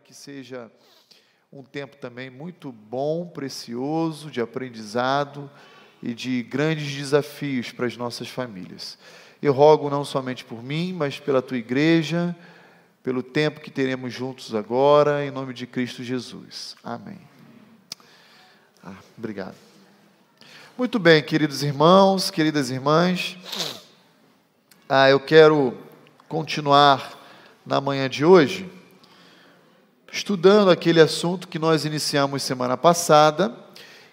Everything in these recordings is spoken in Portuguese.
que seja um tempo também muito bom, precioso, de aprendizado e de grandes desafios para as nossas famílias. Eu rogo não somente por mim, mas pela tua igreja, pelo tempo que teremos juntos agora, em nome de Cristo Jesus. Amém. Obrigado. Muito bem, queridos irmãos, queridas irmãs, eu quero continuar na manhã de hoje, estudando aquele assunto que nós iniciamos semana passada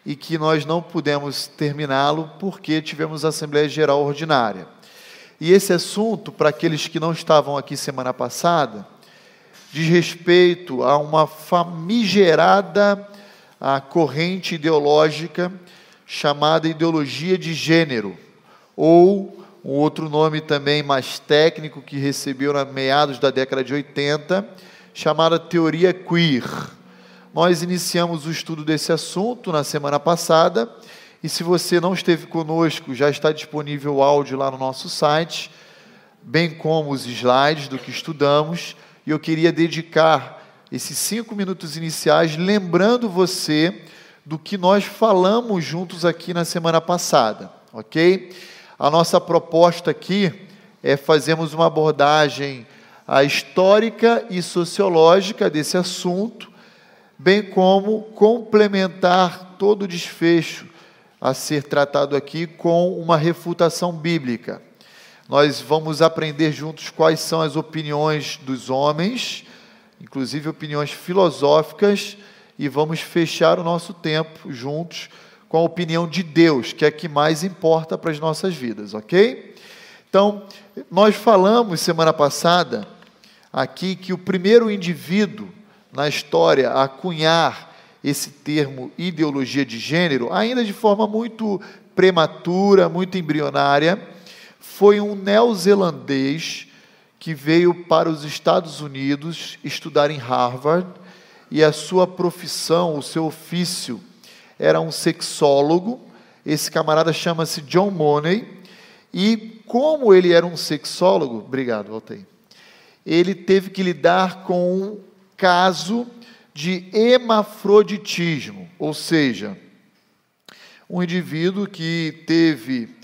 e que nós não pudemos terminá-lo porque tivemos a Assembleia Geral Ordinária. E esse assunto, para aqueles que não estavam aqui semana passada, diz respeito a uma famigerada corrente ideológica chamada ideologia de gênero, ou um outro nome também mais técnico que recebeu na meados da década de 80, chamada teoria queer. Nós iniciamos o estudo desse assunto na semana passada, e se você não esteve conosco, já está disponível o áudio lá no nosso site, bem como os slides do que estudamos, e eu queria dedicar esses 5 minutos iniciais lembrando você do que nós falamos juntos aqui na semana passada, ok? A nossa proposta aqui é fazermos uma abordagem histórica e sociológica desse assunto, bem como complementar todo o desfecho a ser tratado aqui com uma refutação bíblica. Nós vamos aprender juntos quais são as opiniões dos homens, inclusive opiniões filosóficas, e vamos fechar o nosso tempo juntos com a opinião de Deus, que é a que mais importa para as nossas vidas, ok? Então, nós falamos semana passada aqui que o primeiro indivíduo na história a cunhar esse termo ideologia de gênero, ainda de forma muito prematura, muito embrionária, foi um neozelandês que veio para os Estados Unidos estudar em Harvard, e a sua profissão, o seu ofício, era um sexólogo. Esse camarada chama-se John Money, e como ele era um sexólogo, obrigado, voltei, ele teve que lidar com um caso de hermafroditismo, ou seja, um indivíduo que teve,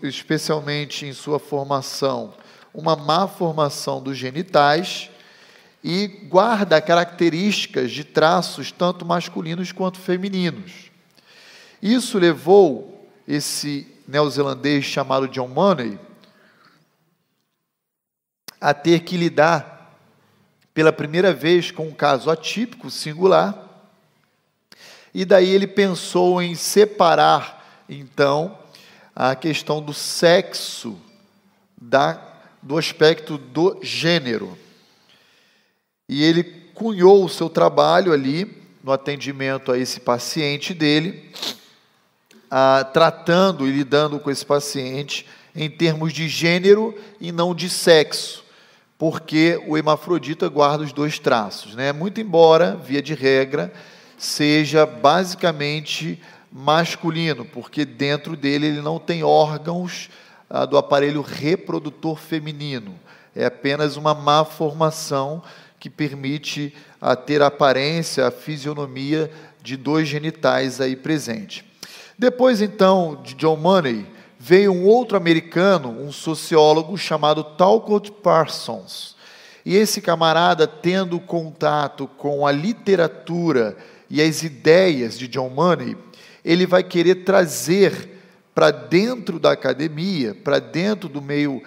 especialmente em sua formação, uma má formação dos genitais, e guarda características de traços tanto masculinos quanto femininos. Isso levou esse neozelandês chamado John Money a ter que lidar pela primeira vez com um caso atípico, singular, e daí ele pensou em separar, então, a questão do sexo do aspecto do gênero. E ele cunhou o seu trabalho ali, no atendimento a esse paciente dele, tratando e lidando com esse paciente em termos de gênero e não de sexo, porque o hermafrodita guarda os dois traços, né? Muito embora, via de regra, seja basicamente masculino, porque dentro dele ele não tem órgãos do aparelho reprodutor feminino, é apenas uma má formação que permite ter a aparência, a fisionomia de dois genitais aí presente. Depois, então, de John Money, veio um outro americano, um sociólogo chamado Talcott Parsons. E esse camarada, tendo contato com a literatura e as ideias de John Money, ele vai querer trazer para dentro da academia, para dentro do meio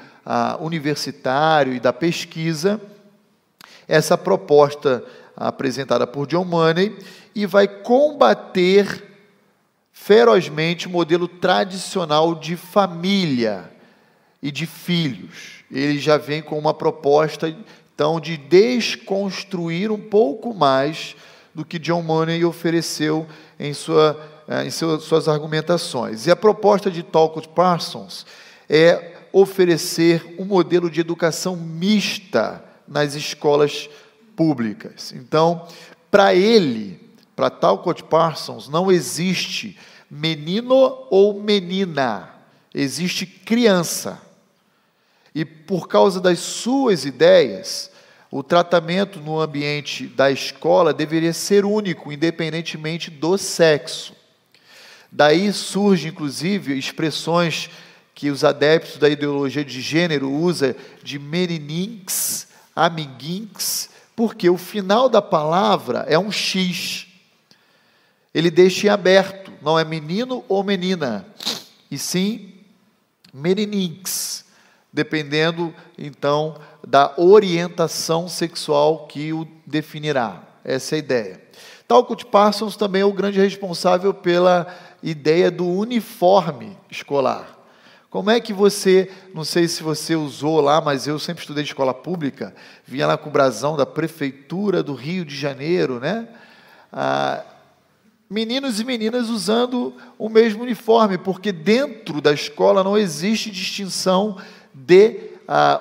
universitário e da pesquisa, essa proposta apresentada por John Money, e vai combater ferozmente o modelo tradicional de família e de filhos. Ele já vem com uma proposta, então, de desconstruir um pouco mais do que John Money ofereceu em suas argumentações. E a proposta de Talcott Parsons é oferecer um modelo de educação mista nas escolas públicas. Então, para Talcott Parsons, não existe menino ou menina, existe criança. E por causa das suas ideias, O tratamento no ambiente da escola deveria ser único, independentemente do sexo. Daí surgem, inclusive, expressões que os adeptos da ideologia de gênero usam de menininks, amiguinks, porque o final da palavra é um X. Ele deixa em aberto, não é menino ou menina, e sim menininks, dependendo, então, da orientação sexual que o definirá. Essa é a ideia. Talcott Parsons também é o grande responsável pela ideia do uniforme escolar. Como é que você, não sei se você usou lá, mas eu sempre estudei de escola pública, vinha lá com o brasão da Prefeitura do Rio de Janeiro, né? Meninos e meninas usando o mesmo uniforme, porque dentro da escola não existe distinção de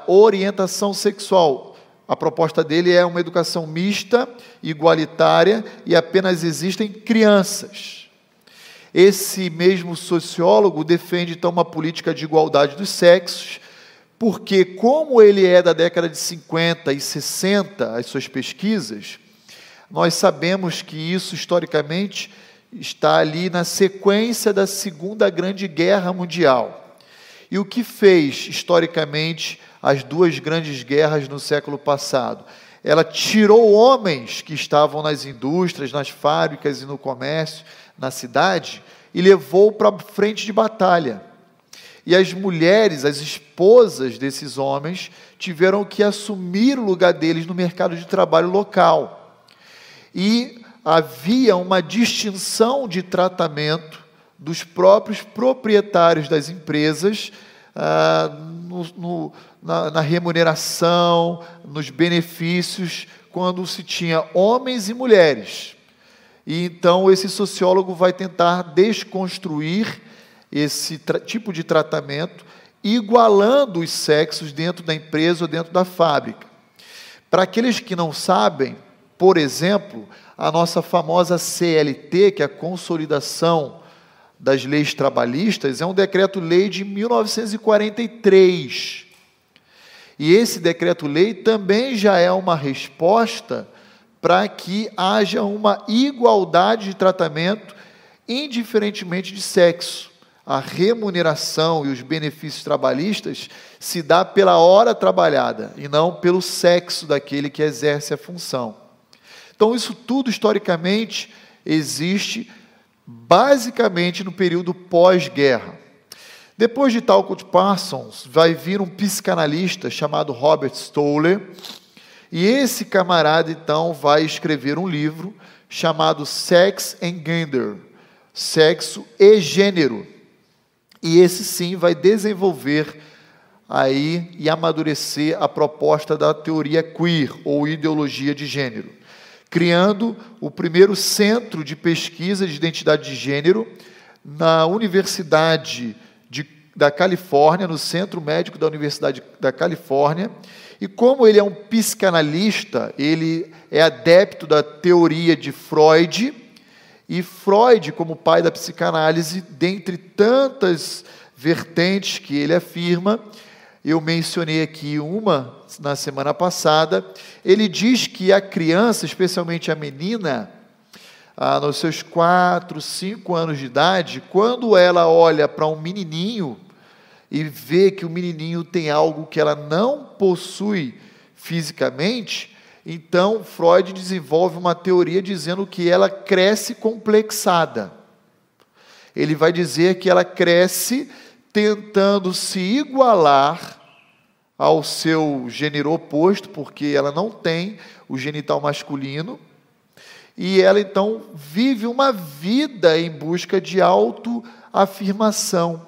orientação sexual. A proposta dele é uma educação mista, igualitária, e apenas existem crianças. Esse mesmo sociólogo defende, então, uma política de igualdade dos sexos, porque, como ele é da década de 50 e 60, as suas pesquisas, nós sabemos que isso, historicamente, está ali na sequência da Segunda Grande Guerra Mundial. E o que fez, historicamente, as duas grandes guerras no século passado? Ela tirou homens que estavam nas indústrias, nas fábricas e no comércio, na cidade, e levou para a frente de batalha. E as mulheres, as esposas desses homens, tiveram que assumir o lugar deles no mercado de trabalho local. E havia uma distinção de tratamento dos próprios proprietários das empresas na remuneração, nos benefícios, quando se tinha homens e mulheres. E então esse sociólogo vai tentar desconstruir esse tipo de tratamento, igualando os sexos dentro da empresa ou dentro da fábrica. Para aqueles que não sabem, por exemplo, a nossa famosa CLT, que é a Consolidação das Leis Trabalhistas, é um decreto-lei de 1943. E esse decreto-lei também já é uma resposta para que haja uma igualdade de tratamento, indiferentemente de sexo. A remuneração e os benefícios trabalhistas se dá pela hora trabalhada, e não pelo sexo daquele que exerce a função. Então, isso tudo, historicamente, existe basicamente no período pós-guerra. Depois de Talcott Parsons, vai vir um psicanalista chamado Robert Stoller, e esse camarada, então, vai escrever um livro chamado Sex and Gender, Sexo e Gênero. E esse, sim, vai desenvolver aí e amadurecer a proposta da teoria queer, ou ideologia de gênero, criando o primeiro centro de pesquisa de identidade de gênero na Universidade da Califórnia, no Centro Médico da Universidade da Califórnia. E como ele é um psicanalista, ele é adepto da teoria de Freud, e Freud, como pai da psicanálise, dentre tantas vertentes que ele afirma, eu mencionei aqui uma na semana passada, ele diz que a criança, especialmente a menina, nos seus 4, 5 anos de idade, quando ela olha para um menininho, e vê que o menininho tem algo que ela não possui fisicamente, então Freud desenvolve uma teoria dizendo que ela cresce complexada. Ele vai dizer que ela cresce tentando se igualar ao seu gênero oposto, porque ela não tem o genital masculino, e ela então vive uma vida em busca de autoafirmação.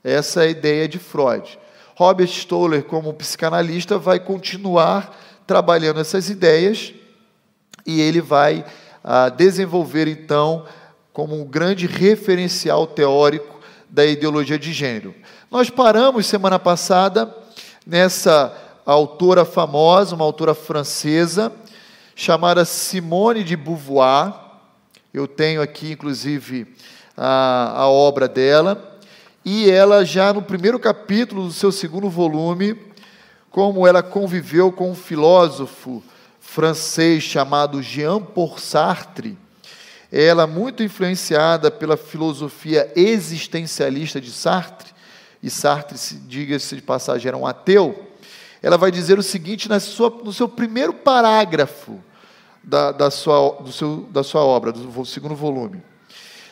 Essa é a ideia de Freud. Robert Stoller, como psicanalista, vai continuar trabalhando essas ideias, e ele vai desenvolver, então, como um grande referencial teórico da ideologia de gênero. Nós paramos, semana passada, nessa autora famosa, uma autora francesa, chamada Simone de Beauvoir. Eu tenho aqui, inclusive, a obra dela. E ela, já no primeiro capítulo do seu segundo volume, como ela conviveu com um filósofo francês chamado Jean-Paul Sartre, ela muito influenciada pela filosofia existencialista de Sartre, e Sartre, diga-se de passagem, era um ateu. Ela vai dizer o seguinte no seu primeiro parágrafo da sua obra, do segundo volume: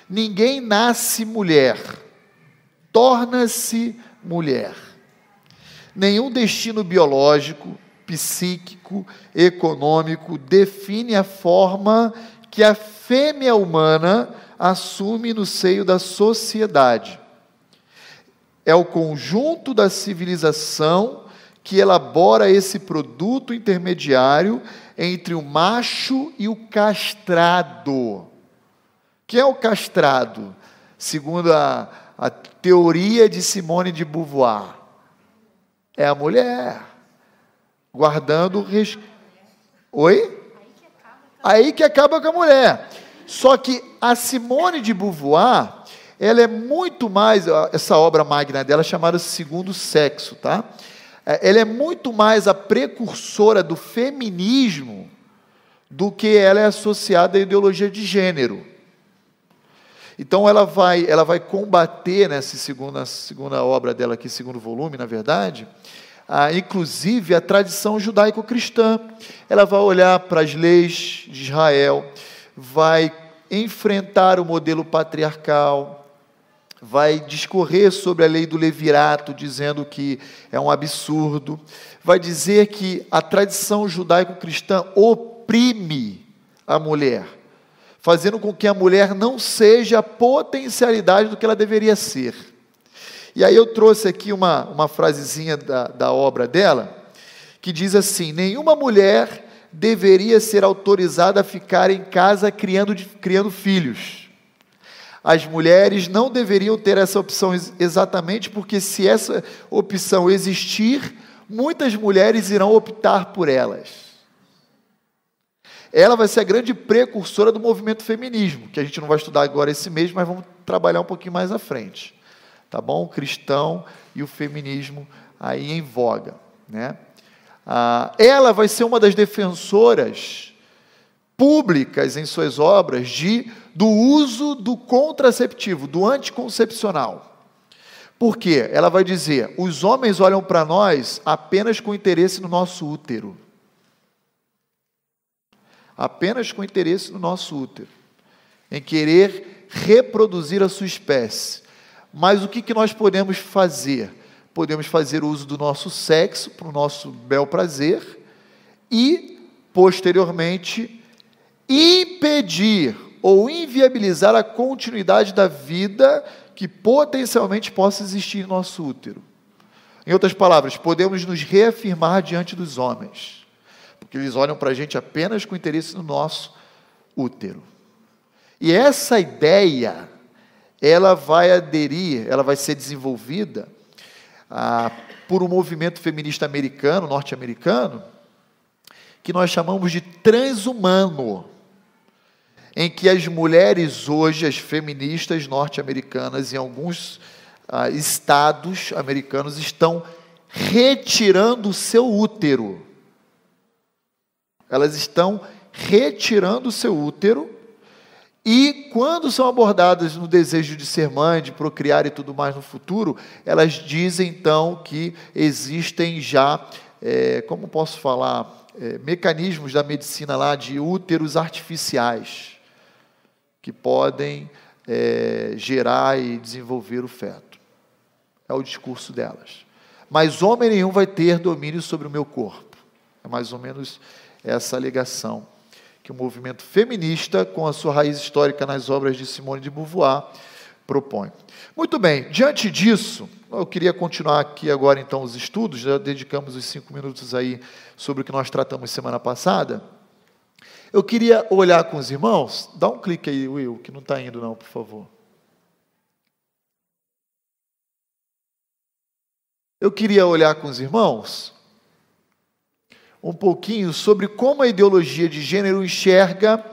ninguém nasce mulher, torna-se mulher. Nenhum destino biológico, psíquico, econômico define a forma que a fêmea humana assume no seio da sociedade. É o conjunto da civilização que elabora esse produto intermediário entre o macho e o castrado. Quem é o castrado? Segundo a teoria de Simone de Beauvoir, é a mulher, guardando Oi? Aí que acaba com a mulher. Só que a Simone de Beauvoir, ela é muito mais, essa obra magna dela é chamada Segundo Sexo, tá? Ela é muito mais a precursora do feminismo do que ela é associada à ideologia de gênero. Então ela vai combater nessa segunda obra dela aqui, segundo volume, na verdade, inclusive a tradição judaico-cristã. Ela vai olhar para as leis de Israel, vai enfrentar o modelo patriarcal, vai discorrer sobre a lei do levirato, dizendo que é um absurdo, vai dizer que a tradição judaico-cristã oprime a mulher, fazendo com que a mulher não seja a potencialidade do que ela deveria ser. E aí eu trouxe aqui uma frasezinha da obra dela, que diz assim: nenhuma mulher deveria ser autorizada a ficar em casa criando filhos. As mulheres não deveriam ter essa opção exatamente porque, se essa opção existir, muitas mulheres irão optar por elas. Ela vai ser a grande precursora do movimento feminismo, que a gente não vai estudar agora esse mês, mas vamos trabalhar um pouquinho mais à frente. Tá bom? O cristão e o feminismo aí em voga, né? Ela vai ser uma das defensoras públicas em suas obras do uso do contraceptivo, do anticoncepcional. Por quê? Ela vai dizer: os homens olham para nós apenas com interesse no nosso útero. Apenas com interesse no nosso útero, em querer reproduzir a sua espécie. Mas o que nós podemos fazer? Podemos fazer uso do nosso sexo para o nosso bel prazer e, posteriormente, impedir ou inviabilizar a continuidade da vida que potencialmente possa existir em nosso útero. Em outras palavras, podemos nos reafirmar diante dos homens, porque eles olham para a gente apenas com interesse no nosso útero. E essa ideia, ela vai ser desenvolvida por um movimento feminista americano, norte-americano, que nós chamamos de transhumano, em que as mulheres hoje, as feministas norte-americanas, em alguns estados americanos, estão retirando o seu útero. Elas estão retirando o seu útero, e quando são abordadas no desejo de ser mãe, de procriar e tudo mais no futuro, elas dizem então que existem já, como posso falar, mecanismos da medicina lá de úteros artificiais, que podem gerar e desenvolver o feto. É o discurso delas. Mas homem nenhum vai ter domínio sobre o meu corpo. É mais ou menos essa alegação que o movimento feminista, com a sua raiz histórica nas obras de Simone de Beauvoir, propõe. Muito bem, diante disso, eu queria continuar aqui agora então os estudos, já dedicamos os 5 minutos aí sobre o que nós tratamos semana passada. Eu queria olhar com os irmãos, dá um clique aí, Will, que não está indo não, por favor. Eu queria olhar com os irmãos um pouquinho sobre como a ideologia de gênero enxerga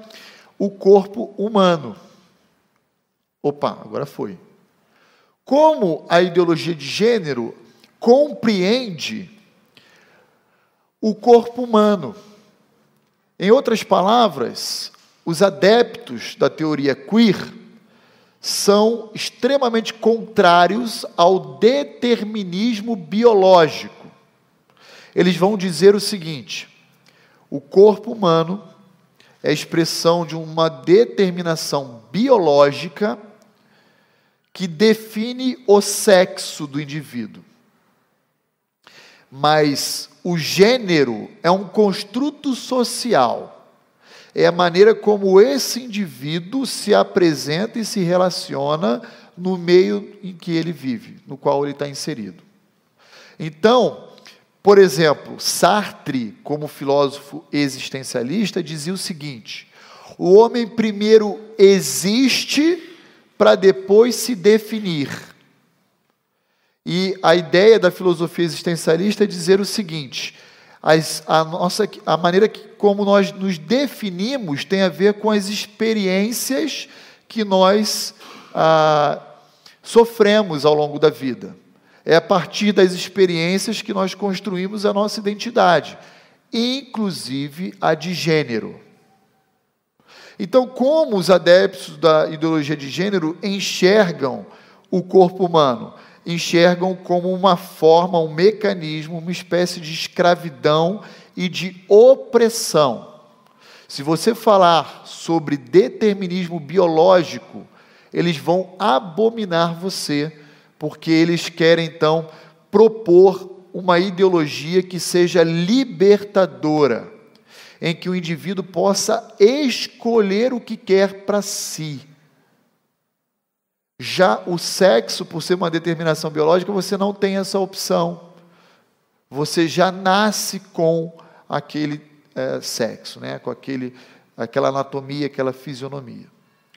o corpo humano. Opa, agora foi. Como a ideologia de gênero compreende o corpo humano. Em outras palavras, os adeptos da teoria queer são extremamente contrários ao determinismo biológico. Eles vão dizer o seguinte: o corpo humano é a expressão de uma determinação biológica que define o sexo do indivíduo. Mas o gênero é um construto social. É a maneira como esse indivíduo se apresenta e se relaciona no meio em que ele vive, no qual ele está inserido. Então, por exemplo, Sartre, como filósofo existencialista, dizia o seguinte: o homem primeiro existe para depois se definir. E a ideia da filosofia existencialista é dizer o seguinte: a maneira como nós nos definimos tem a ver com as experiências que nós sofremos ao longo da vida. É a partir das experiências que nós construímos a nossa identidade, inclusive a de gênero. Então, como os adeptos da ideologia de gênero enxergam o corpo humano? Enxergam como uma forma, um mecanismo, uma espécie de escravidão e de opressão. Se você falar sobre determinismo biológico, eles vão abominar você, porque eles querem, então, propor uma ideologia que seja libertadora, em que o indivíduo possa escolher o que quer para si. Já o sexo, por ser uma determinação biológica, você não tem essa opção. Você já nasce com aquele sexo, né? Com aquela anatomia, aquela fisionomia.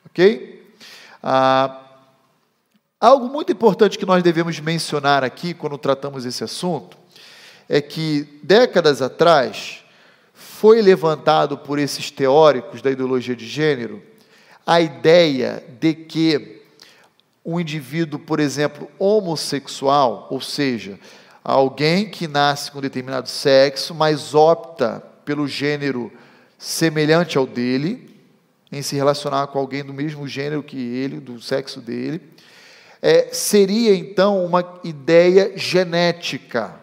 Ok? Algo muito importante que nós devemos mencionar aqui, quando tratamos esse assunto, é que, décadas atrás, foi levantado por esses teóricos da ideologia de gênero a ideia de que um indivíduo, por exemplo, homossexual, ou seja, alguém que nasce com determinado sexo, mas opta pelo gênero semelhante ao dele, em se relacionar com alguém do mesmo gênero que ele, do sexo dele, seria então uma ideia genética,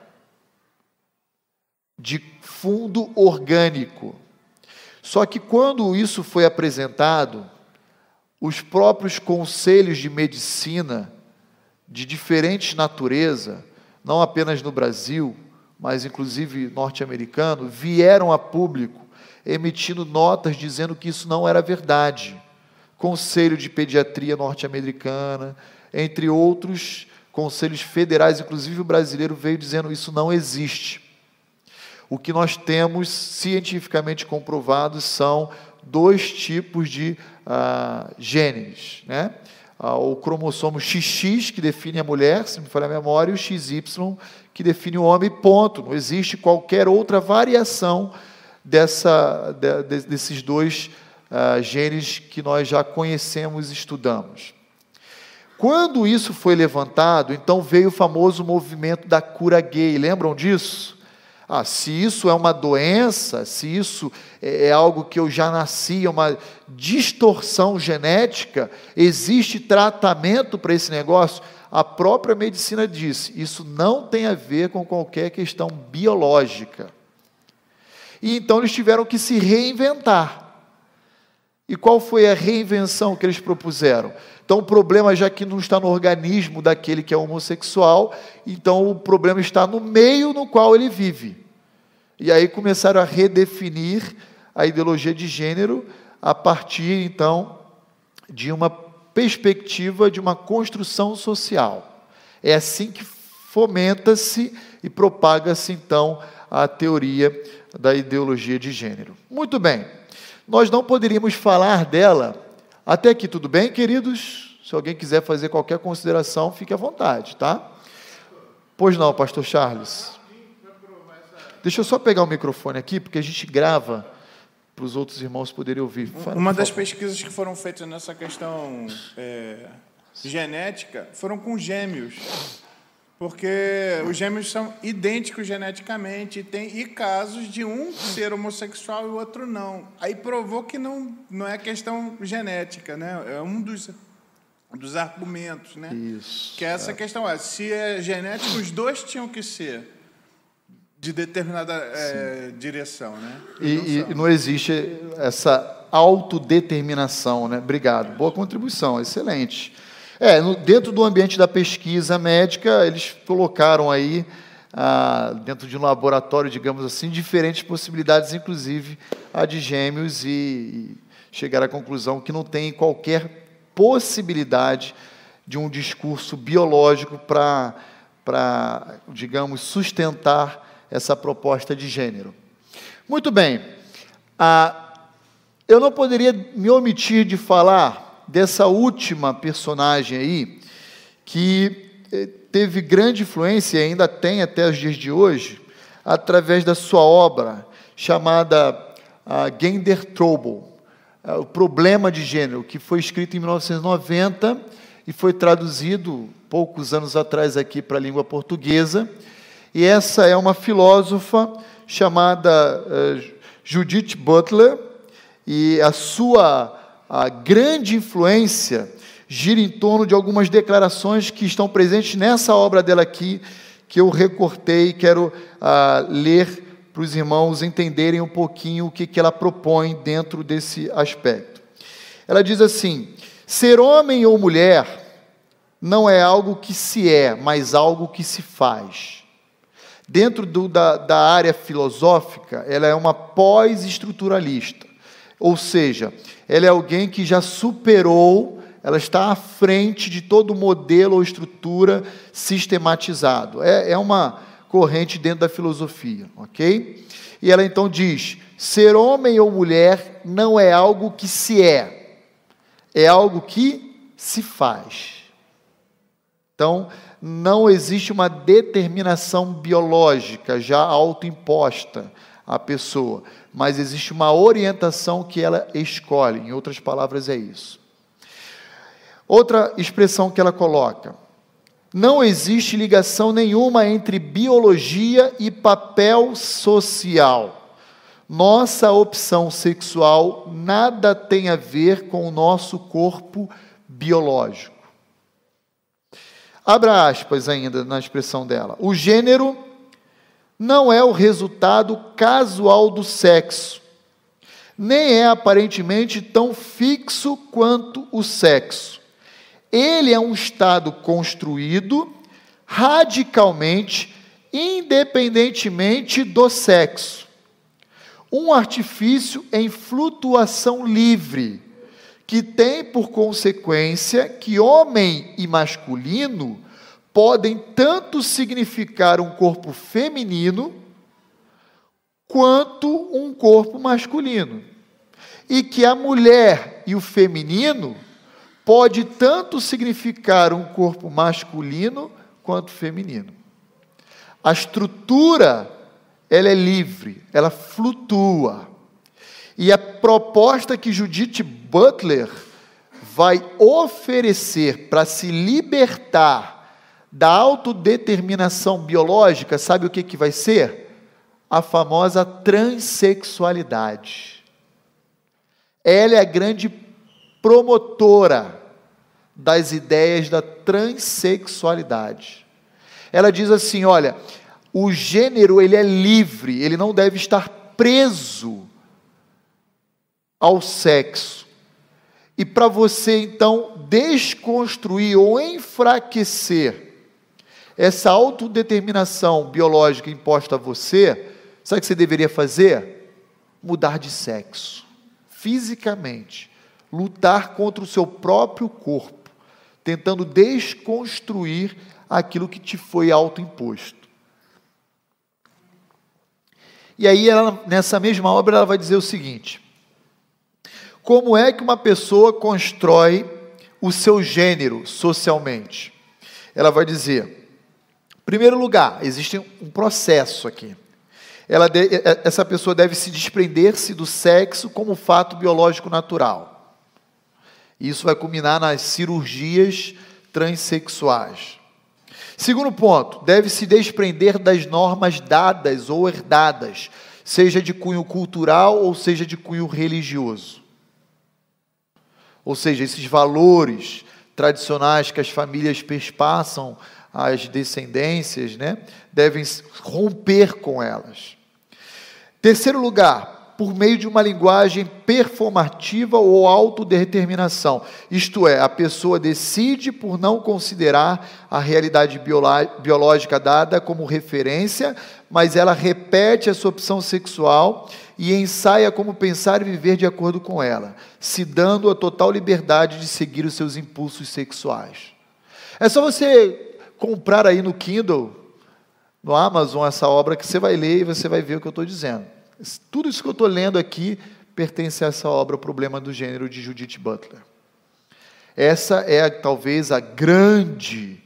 de fundo orgânico. Só que quando isso foi apresentado, os próprios conselhos de medicina de diferente natureza, não apenas no Brasil, mas inclusive norte-americano, vieram a público emitindo notas dizendo que isso não era verdade. Conselho de Pediatria norte-americana, entre outros conselhos federais, inclusive o brasileiro veio dizendo que isso não existe. O que nós temos cientificamente comprovado são dois tipos de genes, né? O cromossomo XX, que define a mulher, se me falha a memória, e o XY, que define o homem, ponto. Não existe qualquer outra variação desses dois genes que nós já conhecemos e estudamos. Quando isso foi levantado, então veio o famoso movimento da cura gay. Lembram disso? Se isso é uma doença, se isso é algo que eu já nasci, é uma distorção genética, existe tratamento para esse negócio? A própria medicina disse, isso não tem a ver com qualquer questão biológica. E então eles tiveram que se reinventar. E qual foi a reinvenção que eles propuseram? Então o problema, já que não está no organismo daquele que é homossexual, então o problema está no meio no qual ele vive. E aí começaram a redefinir a ideologia de gênero a partir, então, de uma perspectiva de uma construção social. É assim que fomenta-se e propaga-se, então, a teoria da ideologia de gênero. Muito bem, nós não poderíamos falar dela. Até aqui tudo bem, queridos? Se alguém quiser fazer qualquer consideração, fique à vontade, tá? Pois não, pastor Charles. Deixa eu só pegar o microfone aqui, porque a gente grava para os outros irmãos poderem ouvir. Uma das pesquisas que foram feitas nessa questão genética foram com gêmeos. Porque os gêmeos são idênticos geneticamente e casos de um ser homossexual e o outro não. Aí provou que não é questão genética, né? É um dos argumentos, né? Isso. Que é essa questão. Se é genético, os dois tinham que ser de determinada direção, né? E não existe essa autodeterminação, né? Obrigado. Boa contribuição, excelente. Dentro do ambiente da pesquisa médica, eles colocaram aí, dentro de um laboratório, digamos assim, diferentes possibilidades, inclusive a de gêmeos, e chegaram à conclusão que não tem qualquer possibilidade de um discurso biológico para, digamos, sustentar essa proposta de gênero. Muito bem. Eu não poderia me omitir de falar dessa última personagem aí, que teve grande influência, e ainda tem até os dias de hoje, através da sua obra, chamada Gender Trouble, o problema de gênero, que foi escrito em 1990 e foi traduzido poucos anos atrás aqui para a língua portuguesa. E essa é uma filósofa chamada Judith Butler, e a sua grande influência gira em torno de algumas declarações que estão presentes nessa obra dela aqui, que eu recortei e quero ler para os irmãos entenderem um pouquinho o que ela propõe dentro desse aspecto. Ela diz assim: ser homem ou mulher não é algo que se é, mas algo que se faz. Dentro da área filosófica, ela é uma pós-estruturalista, ou seja, ela é alguém que já superou, ela está à frente de todo modelo ou estrutura sistematizado. É uma corrente dentro da filosofia, ok? E ela então diz: ser homem ou mulher não é algo que se é algo que se faz. Então, não existe uma determinação biológica já autoimposta à pessoa, mas existe uma orientação que ela escolhe. Em outras palavras, é isso. Outra expressão que ela coloca: não existe ligação nenhuma entre biologia e papel social. Nossa opção sexual nada tem a ver com o nosso corpo biológico. Abra aspas ainda na expressão dela. O gênero não é o resultado casual do sexo, nem é aparentemente tão fixo quanto o sexo. Ele é um estado construído radicalmente, independentemente do sexo. Um artifício em flutuação livre, que tem por consequência que homem e masculino podem tanto significar um corpo feminino quanto um corpo masculino. E que a mulher e o feminino pode tanto significar um corpo masculino quanto feminino. A estrutura, ela é livre, ela flutua. E a proposta que Judith Butler vai oferecer para se libertar da autodeterminação biológica, sabe o que vai ser? A famosa transexualidade. Ela é a grande promotora das ideias da transexualidade. Ela diz assim: olha, o gênero ele é livre, ele não deve estar preso ao sexo. E para você então desconstruir ou enfraquecer essa autodeterminação biológica imposta a você, sabe o que você deveria fazer? Mudar de sexo, fisicamente, lutar contra o seu próprio corpo, tentando desconstruir aquilo que te foi autoimposto. E aí, nessa mesma obra, ela vai dizer o seguinte: como é que uma pessoa constrói o seu gênero socialmente? Ela vai dizer, em primeiro lugar, existe um processo aqui. Essa pessoa deve se desprender-se do sexo como fato biológico natural. Isso vai culminar nas cirurgias transexuais. Segundo ponto, deve se desprender das normas dadas ou herdadas, seja de cunho cultural ou seja de cunho religioso. Ou seja, esses valores tradicionais que as famílias perpassam às descendências, né, devem romper com elas. Terceiro lugar, por meio de uma linguagem performativa ou autodeterminação. Isto é, a pessoa decide por não considerar a realidade biológica dada como referência, mas ela repete a sua opção sexual e ensaia como pensar e viver de acordo com ela, se dando a total liberdade de seguir os seus impulsos sexuais. É só você comprar aí no Kindle, no Amazon, essa obra que você vai ler e você vai ver o que eu estou dizendo. Tudo isso que eu estou lendo aqui pertence a essa obra, O Problema do Gênero, de Judith Butler. Essa é talvez a grande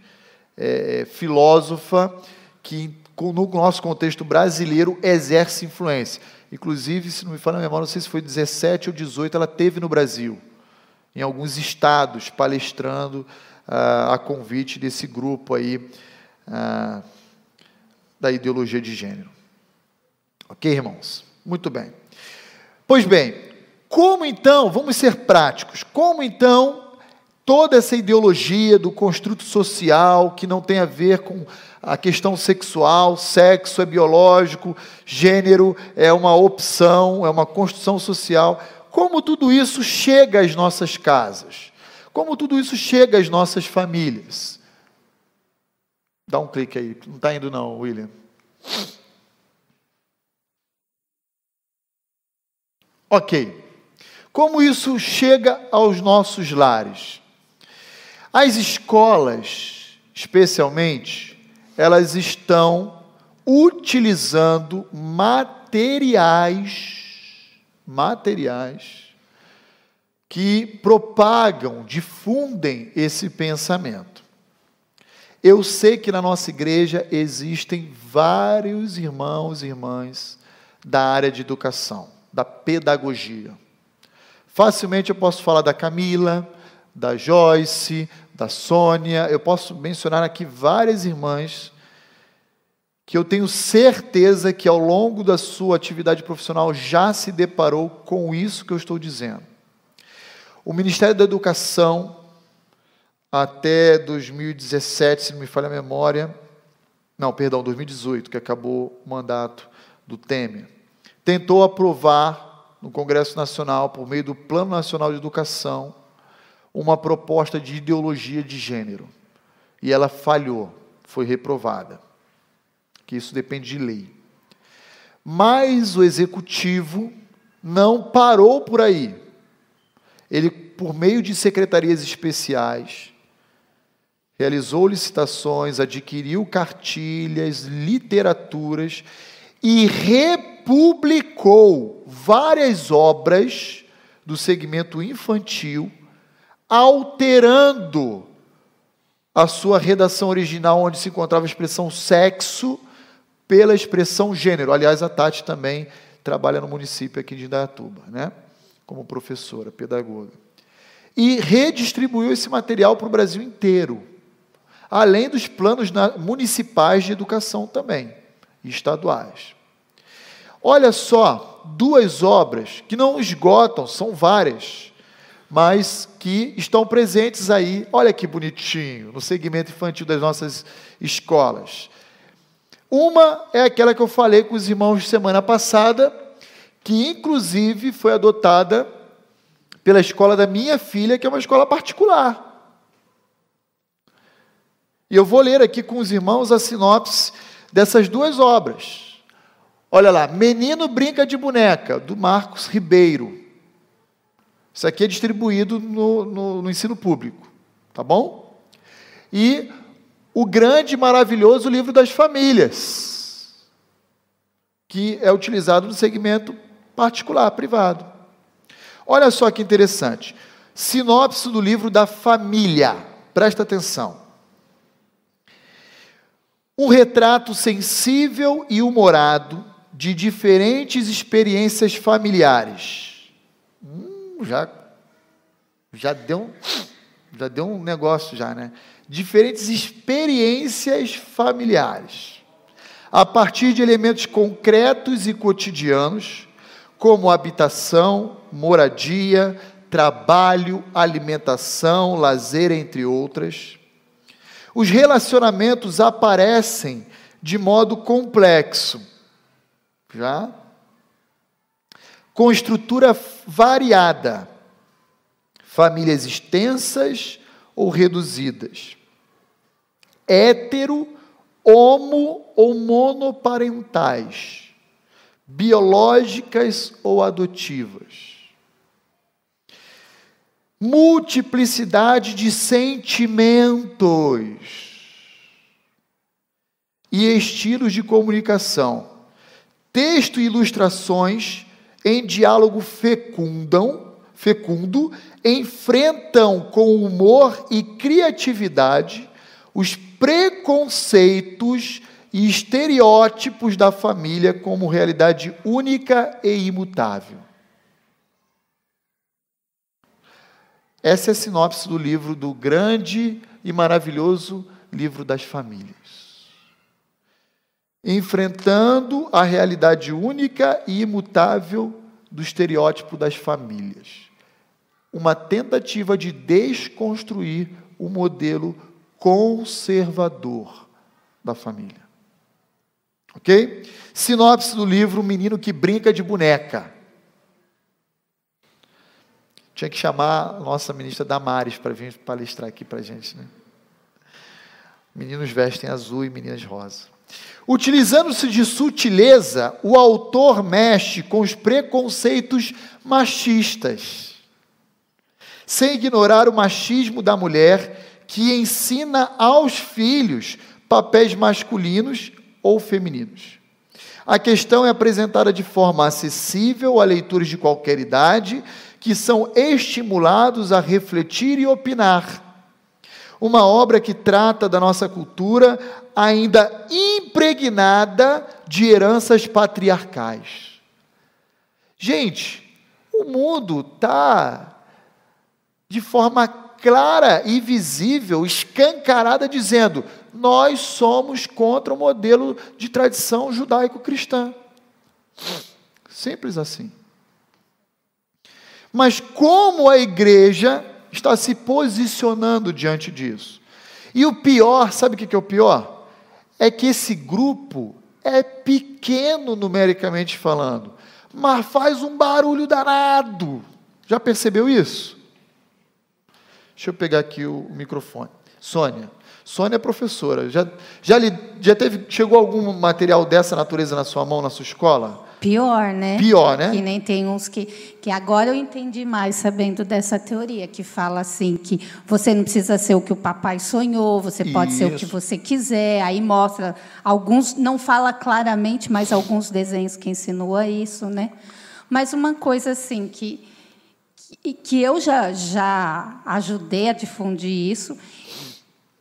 filósofa que, no nosso contexto brasileiro, exerce influência. Inclusive, se não me falha a memória, não sei se foi 17 ou 18, ela teve no Brasil, em alguns estados, palestrando a convite desse grupo aí, da ideologia de gênero. Ok, irmãos? Muito bem. Pois bem, como então, vamos ser práticos, como então toda essa ideologia do construto social, que não tem a ver com a questão sexual, sexo é biológico, gênero é uma opção, é uma construção social, como tudo isso chega às nossas casas? Como tudo isso chega às nossas famílias? Dá um clique aí, não está indo não, William. Ok. Como isso chega aos nossos lares? As escolas, especialmente, elas estão utilizando materiais que propagam, difundem esse pensamento. Eu sei que na nossa igreja existem vários irmãos e irmãs da área de educação, da pedagogia. Facilmente eu posso falar da Camila, da Joyce, da Sônia, eu posso mencionar aqui várias irmãs que eu tenho certeza que ao longo da sua atividade profissional já se deparou com isso que eu estou dizendo. O Ministério da Educação, até 2017, se não me falha a memória, 2018, que acabou o mandato do Temer, tentou aprovar no Congresso Nacional, por meio do Plano Nacional de Educação, uma proposta de ideologia de gênero. E ela falhou, foi reprovada. Que isso depende de lei. Mas o Executivo não parou por aí. Ele, por meio de secretarias especiais, realizou licitações, adquiriu cartilhas, literaturas e republicou várias obras do segmento infantil, alterando a sua redação original, onde se encontrava a expressão sexo, pela expressão gênero. Aliás, a Tati também trabalha no município aqui de Indaiatuba, né? Como professora, pedagoga. E redistribuiu esse material para o Brasil inteiro, além dos planos municipais de educação também, e estaduais. Olha só, duas obras que não esgotam, são várias, mas que estão presentes aí, olha que bonitinho, no segmento infantil das nossas escolas. Uma é aquela que eu falei com os irmãos semana passada, que inclusive foi adotada pela escola da minha filha, que é uma escola particular. E eu vou ler aqui com os irmãos a sinopse dessas duas obras. Olha lá, Menino Brinca de Boneca, do Marcos Ribeiro. Isso aqui é distribuído no ensino público, tá bom? E o grande e maravilhoso Livro das Famílias, que é utilizado no segmento particular, privado. Olha só que interessante. Sinopse do livro da família. Presta atenção. Um retrato sensível e humorado de diferentes experiências familiares. Já deu Já deu um negócio já, né? Diferentes experiências familiares, a partir de elementos concretos e cotidianos, como habitação, moradia, trabalho, alimentação, lazer, entre outras. Os relacionamentos aparecem de modo complexo, já? Com estrutura variada, famílias extensas ou reduzidas, hétero, homo ou monoparentais, biológicas ou adotivas. Multiplicidade de sentimentos e estilos de comunicação. Texto e ilustrações em diálogo fecundo enfrentam com humor e criatividade os preconceitos e estereótipos da família como realidade única e imutável. Essa é a sinopse do livro, do grande e maravilhoso livro das famílias. Enfrentando a realidade única e imutável do estereótipo das famílias. Uma tentativa de desconstruir o modelo conservador da família. Ok? Sinopse do livro, O Menino que Brinca de Boneca. Tinha que chamar a nossa ministra Damares para vir palestrar aqui para a gente, né? Meninos vestem azul e meninas rosa. Utilizando-se de sutileza, o autor mexe com os preconceitos machistas, sem ignorar o machismo da mulher, que ensina aos filhos papéis masculinos ou femininos. A questão é apresentada de forma acessível a leitores de qualquer idade, que são estimulados a refletir e opinar. Uma obra que trata da nossa cultura ainda impregnada de heranças patriarcais. Gente, o mundo está de forma clara e visível, escancarada, dizendo: nós somos contra o modelo de tradição judaico-cristã. Simples assim. Mas como a igreja está se posicionando diante disso? E o pior, sabe o que é o pior? É que esse grupo é pequeno numericamente falando, mas faz um barulho danado. Já percebeu isso? Deixa eu pegar aqui o microfone. Sônia é professora. Chegou algum material dessa natureza na sua mão, na sua escola? Pior, né? Pior, né? Que nem tem uns que agora eu entendi mais sabendo dessa teoria, que fala assim, que você não precisa ser o que o papai sonhou, você pode ser o que você quiser. Aí mostra, alguns, não fala claramente, mas alguns desenhos que ensinou a isso, né? Mas uma coisa assim, que eu já ajudei a difundir isso,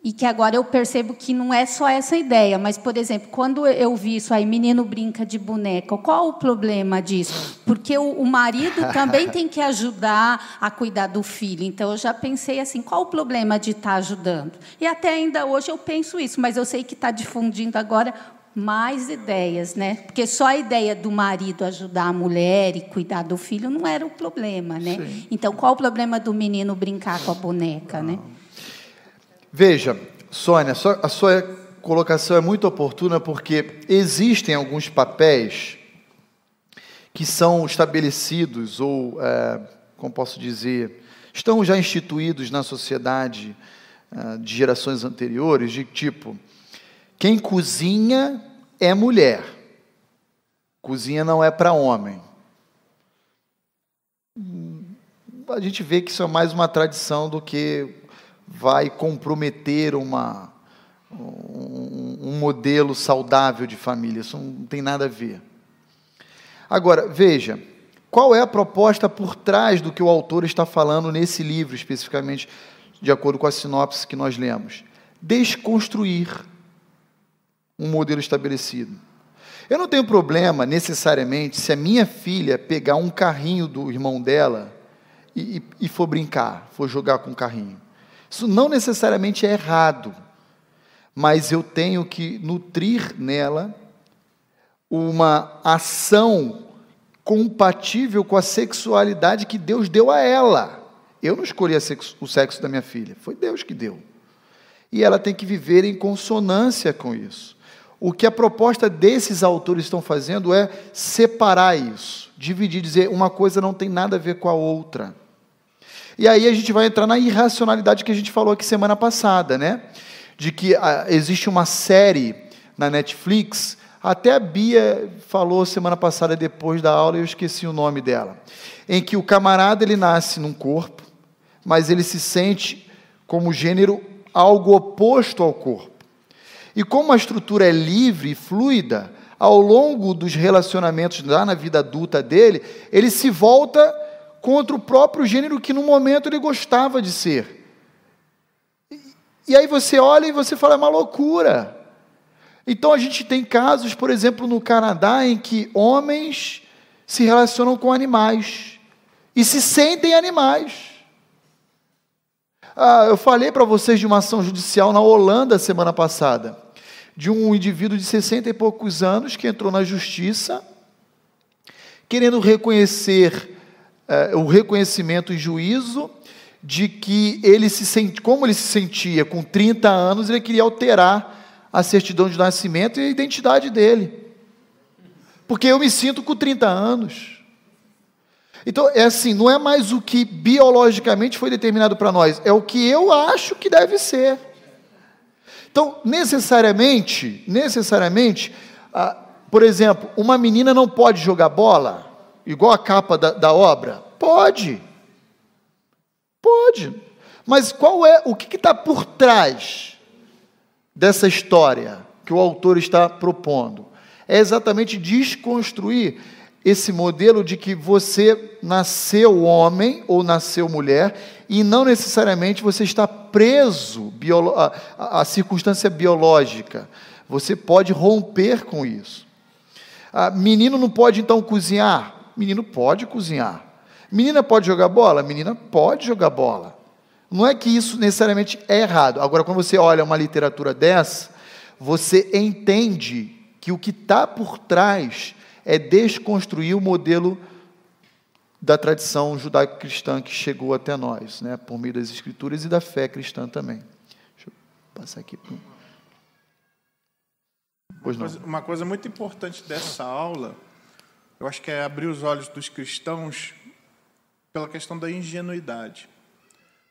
e que agora eu percebo que não é só essa ideia, mas, por exemplo, quando eu vi isso aí, menino brinca de boneca, qual o problema disso? Porque o marido também tem que ajudar a cuidar do filho. Então, eu já pensei assim, qual o problema de estar ajudando? E até ainda hoje eu penso isso, mas eu sei que está difundindo agora mais ideias, né? Porque só a ideia do marido ajudar a mulher e cuidar do filho não era o problema, né? Sim. Então, qual o problema do menino brincar com a boneca, né? Veja, Sônia, a sua colocação é muito oportuna, porque existem alguns papéis que são estabelecidos ou, como posso dizer, estão já instituídos na sociedade de gerações anteriores, de tipo, quem cozinha é mulher, cozinha não é para homem. A gente vê que isso é mais uma tradição do que vai comprometer um modelo saudável de família. Isso não tem nada a ver. Agora, veja, qual é a proposta por trás do que o autor está falando nesse livro, especificamente, de acordo com a sinopse que nós lemos? Desconstruir um modelo estabelecido. Eu não tenho problema, necessariamente, se a minha filha pegar um carrinho do irmão dela e for brincar, for jogar com o carrinho. Isso não necessariamente é errado, mas eu tenho que nutrir nela uma ação compatível com a sexualidade que Deus deu a ela. Eu não escolhi o sexo da minha filha, foi Deus que deu. E ela tem que viver em consonância com isso. O que a proposta desses autores estão fazendo é separar isso, dividir, dizer uma coisa não tem nada a ver com a outra. E aí a gente vai entrar na irracionalidade que a gente falou aqui semana passada, né? De que existe uma série na Netflix, até a Bia falou semana passada depois da aula, eu esqueci o nome dela, em que o camarada ele nasce num corpo, mas ele se sente como gênero algo oposto ao corpo. E como a estrutura é livre e fluida, ao longo dos relacionamentos lá na vida adulta dele, ele se volta contra o próprio gênero que no momento ele gostava de ser. E aí você olha e você fala, é uma loucura. Então a gente tem casos, por exemplo, no Canadá, em que homens se relacionam com animais e se sentem animais. Eu falei para vocês de uma ação judicial na Holanda semana passada, de um indivíduo de 60 e poucos anos que entrou na justiça, querendo reconhecer o reconhecimento e juízo de que como ele se sentia com 30 anos, ele queria alterar a certidão de nascimento e a identidade dele. Porque eu me sinto com 30 anos. Então, é assim, não é mais o que biologicamente foi determinado para nós, é o que eu acho que deve ser. Então, necessariamente, por exemplo, uma menina não pode jogar bola, igual a capa da obra? Pode. Mas o que está por trás dessa história que o autor está propondo? É exatamente desconstruir esse modelo de que você nasceu homem ou nasceu mulher e não necessariamente você está preso à circunstância biológica. Você pode romper com isso. Menino não pode então cozinhar? Menino pode cozinhar. Menina pode jogar bola? Menina pode jogar bola. Não é que isso necessariamente é errado. Agora, quando você olha uma literatura dessa, você entende que o que está por trás é desconstruir o modelo da tradição judaico-cristã que chegou até nós, né, por meio das Escrituras e da fé cristã também. Deixa eu passar aqui. Uma coisa muito importante dessa aula, eu acho que é abrir os olhos dos cristãos pela questão da ingenuidade.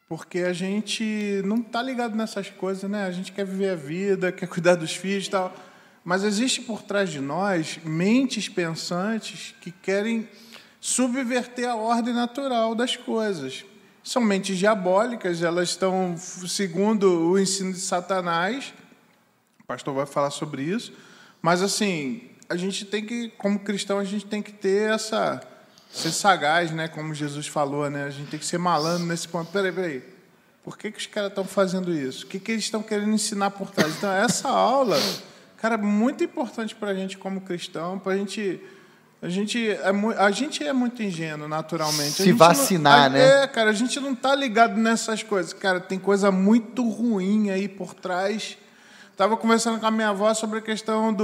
Porque a gente não está ligado nessas coisas, né? A gente quer viver a vida, quer cuidar dos filhos e tal. Mas existe por trás de nós mentes pensantes que querem subverter a ordem natural das coisas. São mentes diabólicas, elas estão segundo o ensino de Satanás. O pastor vai falar sobre isso. Mas, assim, a gente tem que, como cristão, a gente tem que ter ser sagaz, né? Como Jesus falou, né? A gente tem que ser malandro nesse ponto. Peraí. Por que os caras estão fazendo isso? O que eles estão querendo ensinar por trás? Então, essa aula, cara, é muito importante para a gente como cristão, para a gente é muito ingênuo, naturalmente. Se vacinar, né? Cara, a gente não está ligado nessas coisas. Cara, tem coisa muito ruim aí por trás. Estava conversando com a minha avó sobre a questão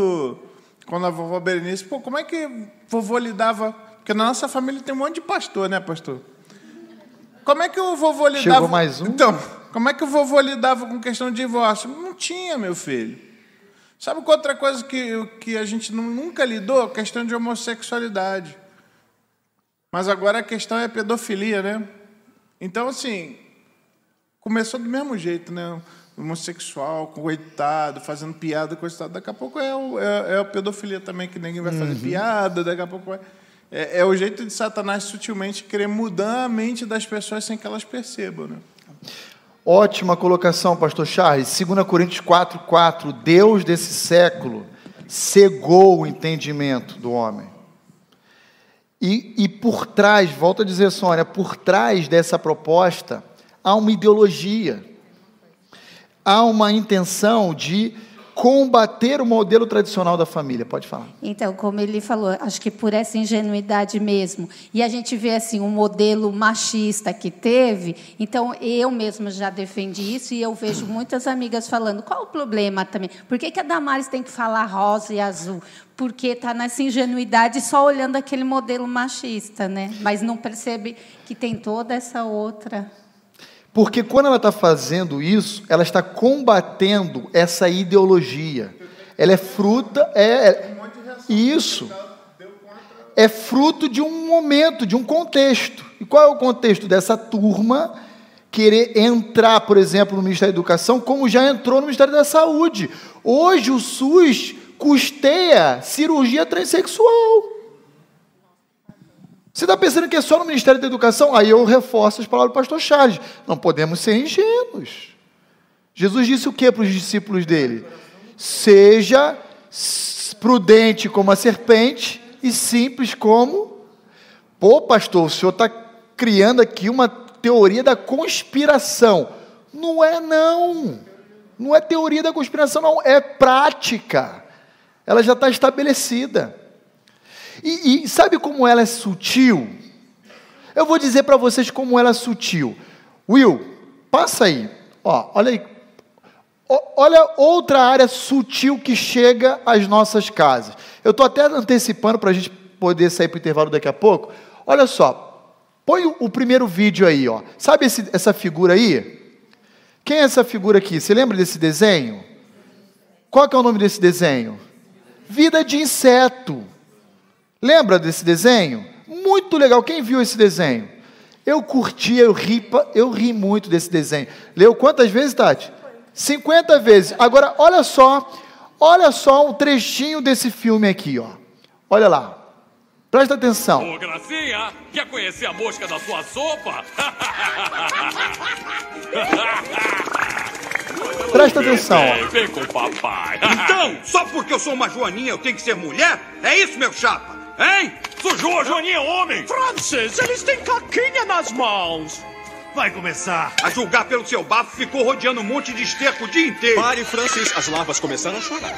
quando a vovó Berenice, como é que vovô lidava... Porque na nossa família tem um monte de pastor, né, pastor? Como é que o vovô lidava... Chegou mais um? Então, como é que o vovô lidava com questão de divórcio? Não tinha, meu filho. Sabe qual outra coisa que a gente nunca lidou? A questão de homossexualidade. Mas agora a questão é pedofilia, né? Então, assim, começou do mesmo jeito, né? Homossexual, coitado, fazendo piada, coitado. Daqui a pouco é a pedofilia também, que ninguém vai fazer piada, daqui a pouco vai... É o jeito de Satanás sutilmente querer mudar a mente das pessoas sem que elas percebam, né? Ótima colocação, pastor Charles. 2 Coríntios 4:4, Deus desse século cegou o entendimento do homem. E por trás, volto a dizer, Sônia, por trás dessa proposta, há uma ideologia. Há uma intenção de combater o modelo tradicional da família. Pode falar. Então, como ele falou, acho que por essa ingenuidade mesmo, e a gente vê assim um modelo machista que teve, então eu mesma já defendi isso, e eu vejo muitas amigas falando, qual o problema também? Por que a Damares tem que falar rosa e azul? Porque está nessa ingenuidade só olhando aquele modelo machista, né? Mas não percebe que tem toda essa outra... Porque quando ela está fazendo isso, ela está combatendo essa ideologia. Ela é fruta, isso. É fruto de um momento, de um contexto. E qual é o contexto dessa turma querer entrar, por exemplo, no Ministério da Educação, como já entrou no Ministério da Saúde? Hoje o SUS custeia cirurgia transexual. Você está pensando que é só no Ministério da Educação? Aí eu reforço as palavras do pastor Charles. Não podemos ser ingênuos. Jesus disse o que para os discípulos dele? Seja prudente como a serpente e simples como... Pô, pastor, o senhor está criando aqui uma teoria da conspiração. Não é, não. Não é teoria da conspiração, não. É prática. Ela já está estabelecida. E sabe como ela é sutil? Eu vou dizer para vocês como ela é sutil. Will, passa aí. Olha aí. Olha outra área sutil que chega às nossas casas. Eu estou até antecipando para a gente poder sair para o intervalo daqui a pouco. Olha só. Põe o primeiro vídeo aí. Sabe essa figura aí? Quem é essa figura aqui? Você lembra desse desenho? Qual que é o nome desse desenho? Vida de inseto. Lembra desse desenho? Muito legal. Quem viu esse desenho? Eu curti, eu ri muito desse desenho. Leu quantas vezes, Tati? 50 vezes. Agora, olha só um trechinho desse filme aqui, Olha lá. Presta atenção. Ô, Gracinha, quer conhecer a mosca da sua sopa? Presta atenção. Vem com o papai. Então, só porque eu sou uma joaninha eu tenho que ser mulher? É isso, meu chapa? Hein? Sujou a joaninha, homem! Francis, eles têm caquinha nas mãos. Vai começar. A julgar pelo seu bafo, ficou rodeando um monte de esterco o dia inteiro. Pare, Francis, as larvas começaram a chorar.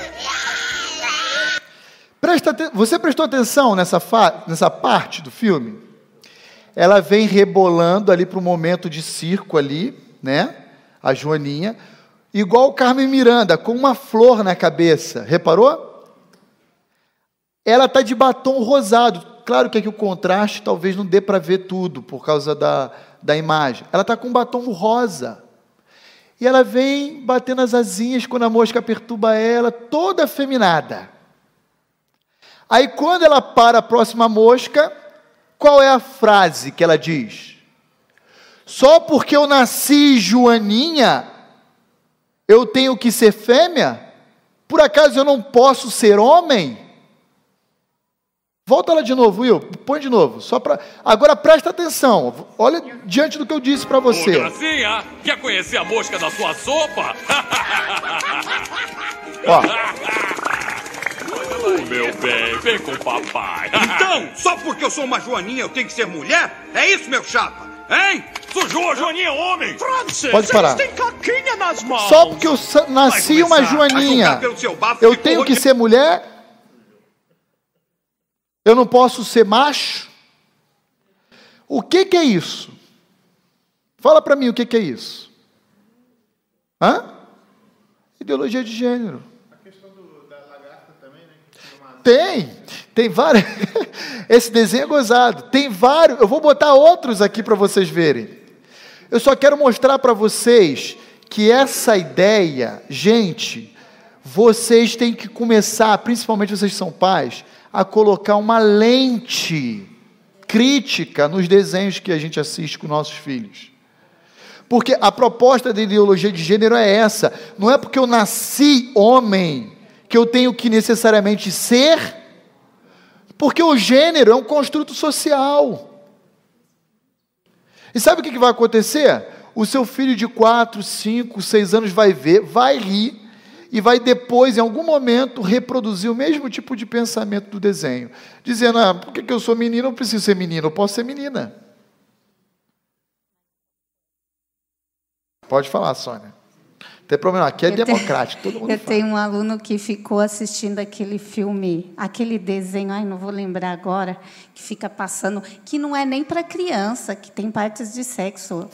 Você prestou atenção nessa parte do filme? Ela vem rebolando ali para o momento de circo ali, né? A joaninha, igual o Carmen Miranda, com uma flor na cabeça. Reparou? Ela está de batom rosado. Claro que aqui o contraste talvez não dê para ver tudo, por causa da imagem. Ela está com um batom rosa. E ela vem batendo as asinhas quando a mosca perturba ela, toda afeminada. Aí quando ela para a próxima mosca, qual é a frase que ela diz? Só porque eu nasci joaninha, eu tenho que ser fêmea? Por acaso eu não posso ser homem? Volta lá de novo, Will. Põe de novo. Agora presta atenção. Olha diante do que eu disse para você. Ô, Gracinha, quer conhecer a mosca da sua sopa? Meu bem, vem com o papai. Então, só porque eu sou uma joaninha eu tenho que ser mulher? É isso, meu chapa? Hein? Sujou a joaninha, homem! Francis, pode parar. eles têm caquinha nas mãos. Só porque eu nasci uma joaninha, eu tenho que ser mulher? Eu não posso ser macho? O que é isso? Fala para mim o que é isso. Ideologia de gênero. A questão da lagarta também, né? Tem várias. Esse desenho é gozado. Tem vários. Eu vou botar outros aqui para vocês verem. Eu só quero mostrar para vocês que essa ideia, gente, vocês têm que começar, principalmente vocês que são pais, a colocar uma lente crítica nos desenhos que a gente assiste com nossos filhos. Porque a proposta da ideologia de gênero é essa. Não é porque eu nasci homem que eu tenho que necessariamente ser, porque o gênero é um construto social. E sabe o que vai acontecer? O seu filho de 4, 5, 6 anos vai ver, vai rir, e vai depois, em algum momento, reproduzir o mesmo tipo de pensamento do desenho. Dizendo, por que eu sou menino, eu não preciso ser menino, eu posso ser menina. Pode falar, Sônia. Não tem problema, aqui é democrático, todo mundo Eu fala. tenho um aluno que ficou assistindo aquele filme, aquele desenho, não vou lembrar agora, que fica passando, que não é nem para criança, que tem partes de sexo.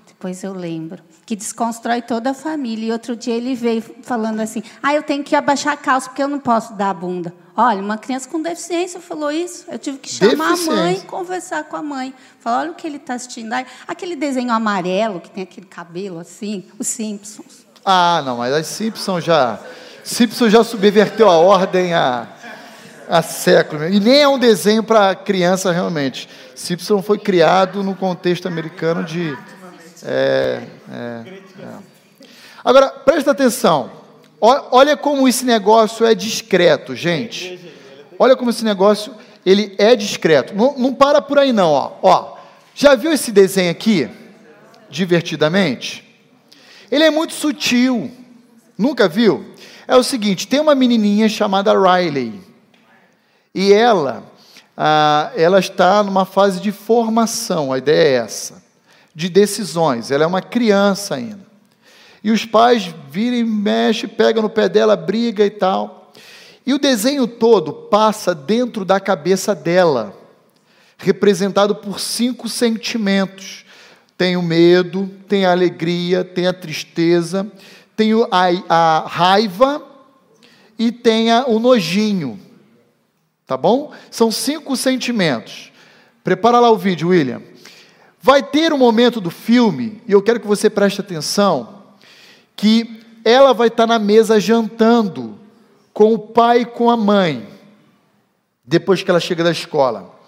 Depois eu lembro. Que desconstrói toda a família. E outro dia ele veio falando assim, eu tenho que abaixar a calça porque eu não posso dar a bunda. Olha, uma criança com deficiência falou isso. Eu tive que chamar a mãe e conversar com a mãe. Falar, olha o que ele está assistindo. Aquele desenho amarelo, que tem aquele cabelo assim, os Simpsons. Não, mas as Simpsons já subverteu a ordem há séculos. E nem é um desenho para criança, realmente. Simpson foi criado no contexto americano de... Agora, presta atenção. Olha como esse negócio é discreto, gente. Olha como esse negócio ele é discreto. Não para por aí, não. Ó. Já viu esse desenho aqui? Divertidamente? Ele é muito sutil. Nunca viu? É o seguinte, tem uma menininha chamada Riley. E ela está numa fase de formação, a ideia é essa, de decisões. Ela é uma criança ainda. E os pais viram e mexem, pegam no pé dela, briga e tal. E o desenho todo passa dentro da cabeça dela, representado por 5 sentimentos. Tem o medo, tem a alegria, tem a tristeza, tem a raiva e tem o nojinho. Tá bom? São 5 sentimentos. Prepara lá o vídeo, William. Vai ter um momento do filme, e eu quero que você preste atenção, que ela vai estar na mesa jantando com o pai e com a mãe, depois que ela chega da escola.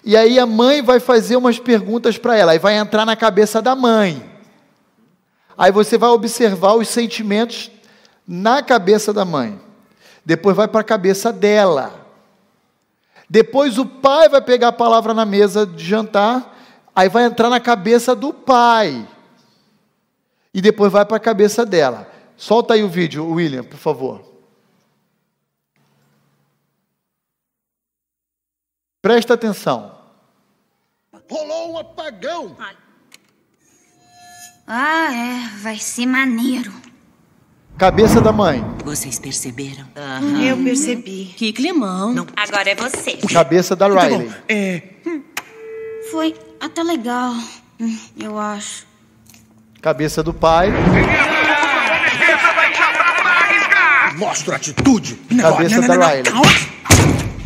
E aí a mãe vai fazer umas perguntas para ela, e vai entrar na cabeça da mãe. Aí você vai observar os sentimentos na cabeça da mãe. Depois vai para a cabeça dela. Depois o pai vai pegar a palavra na mesa de jantar, aí vai entrar na cabeça do pai. E depois vai para a cabeça dela. Solta aí o vídeo, William, por favor. Presta atenção. Rolou um apagão. Vai ser maneiro. Cabeça da mãe. Vocês perceberam? Eu percebi. Que climão. Não. Agora é você. Cabeça da Riley. Foi até legal, eu acho. Cabeça do pai. Mostra atitude. Cabeça da Riley.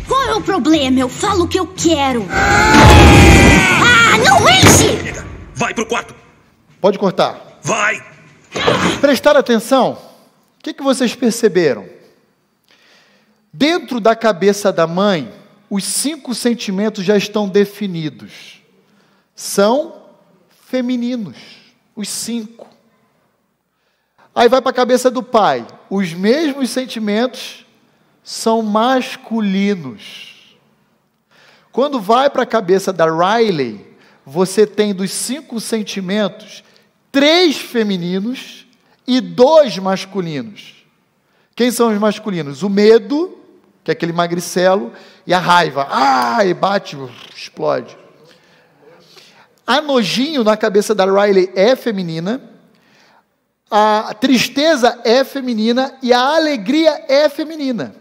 Qual é o problema? Eu falo o que eu quero. Não enche! Vai pro quarto. Pode cortar. Vai. Prestaram atenção? O que vocês perceberam? Dentro da cabeça da mãe, os 5 sentimentos já estão definidos. São femininos, os 5. Aí vai para a cabeça do pai. Os mesmos sentimentos são masculinos. Quando vai para a cabeça da Riley, você tem dos 5 sentimentos, 3 femininos e 2 masculinos. Quem são os masculinos? O medo, que é aquele magricelo, e a raiva. E bate, explode. A nojinho na cabeça da Riley é feminina, a tristeza é feminina e a alegria é feminina.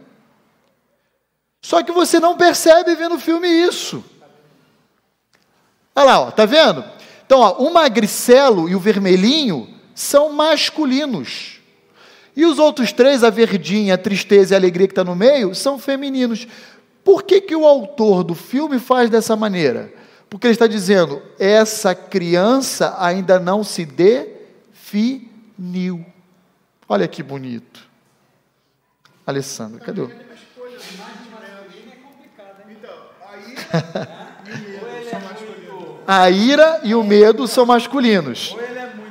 Só que você não percebe vendo o filme isso. Olha lá, tá vendo? Então, o magricelo e o vermelhinho são masculinos. E os outros 3, a verdinha, a tristeza e a alegria que está no meio, são femininos. Por que o autor do filme faz dessa maneira? Porque ele está dizendo, essa criança ainda não se definiu. Olha que bonito. Alessandra, cadê o... A ira e o medo são masculinos.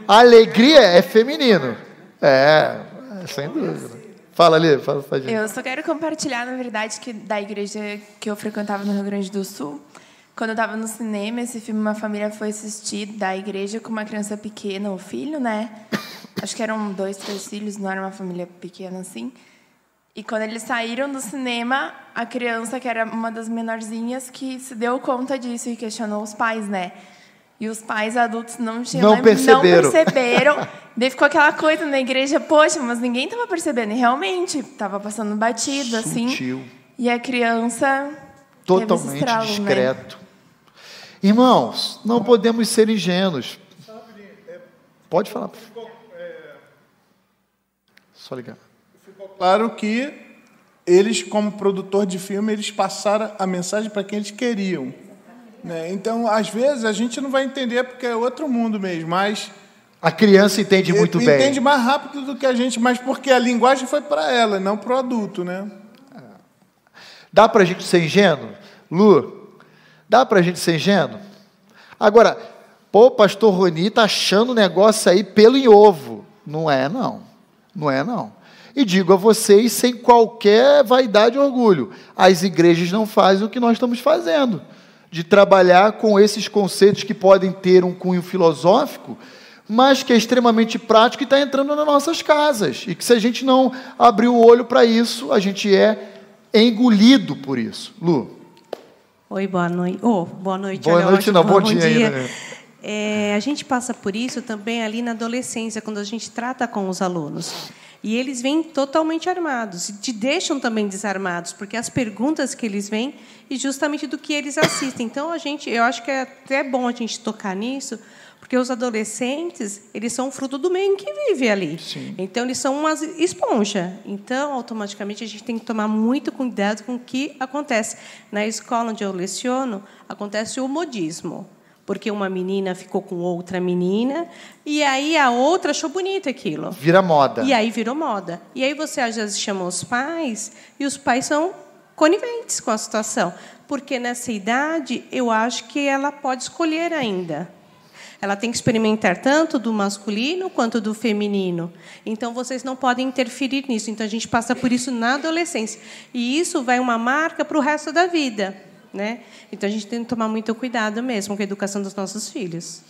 A alegria é feminino. Sem dúvida. Fala ali, fala. Eu só quero compartilhar, na verdade, que da igreja que eu frequentava no Rio Grande do Sul, quando eu estava no cinema, esse filme, uma família foi assistir da igreja com uma criança pequena, o filho, né? Acho que eram 2, 3 filhos, não era uma família pequena assim. E quando eles saíram do cinema, a criança, que era uma das menorzinhas, que se deu conta disso e questionou os pais, né? E os pais adultos não perceberam. Daí ficou aquela coisa na igreja, poxa, mas ninguém estava percebendo. E realmente, estava passando batido, assim. E a criança... Totalmente discreto. Né? Irmãos, não podemos ser ingênuos. Pode falar. Só ligar. Ficou claro que eles, como produtor de filme, eles passaram a mensagem para quem eles queriam. Né? Então, às vezes, a gente não vai entender porque é outro mundo mesmo, mas... A criança entende muito bem. Entende mais rápido do que a gente, mas porque a linguagem foi para ela, não para o adulto, né? Dá para a gente ser ingênuo? Lu, dá para a gente ser ingênuo? Agora, pô, pastor Roni está achando o negócio aí pelo em ovo. Não é, não. Não é, não. E digo a vocês, sem qualquer vaidade e orgulho, as igrejas não fazem o que nós estamos fazendo, de trabalhar com esses conceitos que podem ter um cunho filosófico, mas que é extremamente prático e está entrando nas nossas casas. E que se a gente não abrir o olho para isso, a gente é engolido por isso. Lu. Oi, boa noite. Boa noite. Boa noite, não, bom dia ainda. Né? A gente passa por isso também ali na adolescência, quando a gente trata com os alunos. E eles vêm totalmente armados, e te deixam também desarmados, porque as perguntas que eles vêm, e justamente do que eles assistem. Então, eu acho que é até bom a gente tocar nisso, porque os adolescentes, eles são fruto do meio em que vive ali. Sim. Então, eles são uma esponja. Então, automaticamente, a gente tem que tomar muito cuidado com o que acontece. Na escola onde eu leciono, acontece o modismo. Porque uma menina ficou com outra menina, e aí a outra achou bonito aquilo. Vira moda. E aí virou moda. E aí você, às vezes, chama os pais, e os pais são coniventes com a situação. Porque, nessa idade, eu acho que ela pode escolher ainda. Ela tem que experimentar tanto do masculino quanto do feminino. Então, vocês não podem interferir nisso. Então, a gente passa por isso na adolescência. E isso vai uma marca para o resto da vida. Né? Então, a gente tem que tomar muito cuidado mesmo com a educação dos nossos filhos.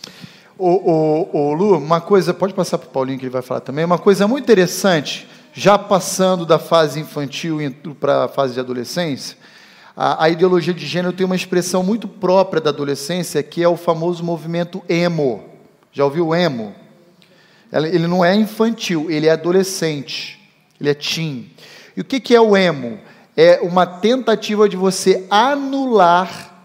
Lu, uma coisa... Pode passar para o Paulinho, que ele vai falar também. Uma coisa muito interessante, já passando da fase infantil para a fase de adolescência, a ideologia de gênero tem uma expressão muito própria da adolescência, que é o famoso movimento emo. Já ouviu o emo? Ele não é infantil, ele é adolescente, ele é teen. E o que é o emo? É uma tentativa de você anular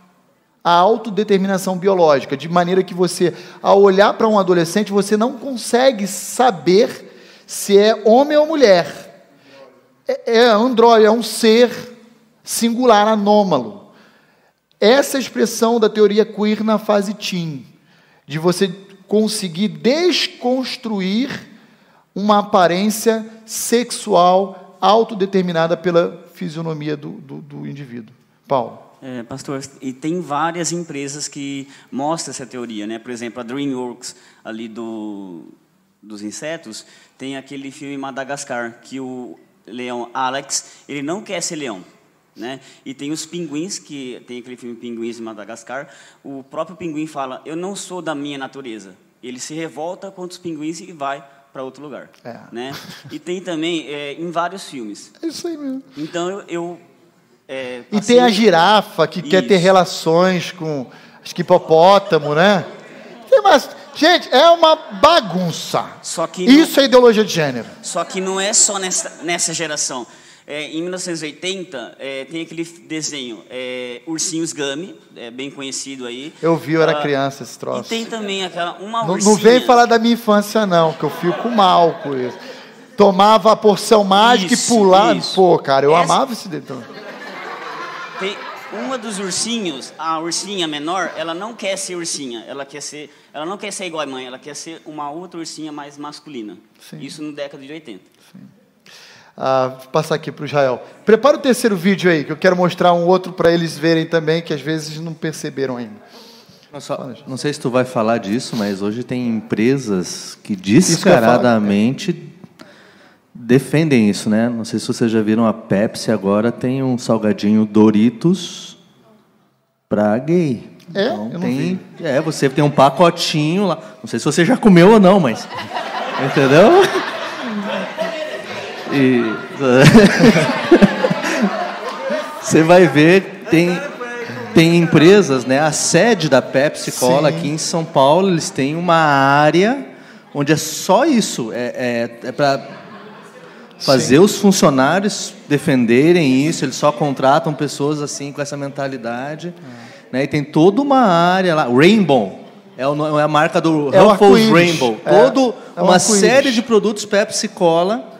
a autodeterminação biológica, de maneira que você, ao olhar para um adolescente, você não consegue saber se é homem ou mulher. É andróide, é um ser singular, anômalo. Essa é a expressão da teoria queer na fase teen, de você conseguir desconstruir uma aparência sexual autodeterminada pela fisionomia do indivíduo. Paulo. Pastor, e tem várias empresas que mostram essa teoria, né? Por exemplo, a DreamWorks, ali dos insetos, tem aquele filme Madagascar, que o leão Alex, ele não quer ser leão. Né? E tem os pinguins, que tem aquele filme Pinguins de Madagascar, o próprio pinguim fala, eu não sou da minha natureza. Ele se revolta contra os pinguins e vai para outro lugar. Né? E tem também em vários filmes. É isso aí mesmo. Então, e tem a girafa, que quer ter relações com, acho que hipopótamo, né? Tem mais... Gente, é uma bagunça. Isso é ideologia de gênero. Só que não é só nessa geração. Em 1980, tem aquele desenho, Ursinhos Gummy, bem conhecido aí. Eu vi, eu era criança, esse troço. E tem também uma ursinha... Não vem falar da minha infância, não, que eu fico mal com isso. Tomava a porção mágica e pulava. Pô, cara, eu amava esse desenho. Tem uma dos ursinhos, a ursinha menor, ela não quer ser ursinha, ela não quer ser igual a mãe, ela quer ser uma outra ursinha mais masculina. Sim. Isso na década de 80. Sim. Vou passar aqui para o Israel. Prepara o terceiro vídeo aí, que eu quero mostrar um outro para eles verem também, que às vezes não perceberam ainda. Não sei se tu vai falar disso, mas hoje tem empresas que descaradamente defendem isso, né? Não sei se vocês já viram, a Pepsi agora tem um salgadinho Doritos para gay. Então, eu não vi. Você tem um pacotinho lá. Não sei se você já comeu ou não, mas... Entendeu? Você vai ver, tem empresas, né? A sede da Pepsi Cola aqui em São Paulo, eles têm uma área onde é só isso. É para fazer os funcionários defenderem isso. Eles só contratam pessoas assim, com essa mentalidade. Né? E tem toda uma área lá. Rainbow. É a marca do Ruffles Rainbow. Uma série de produtos Pepsi Cola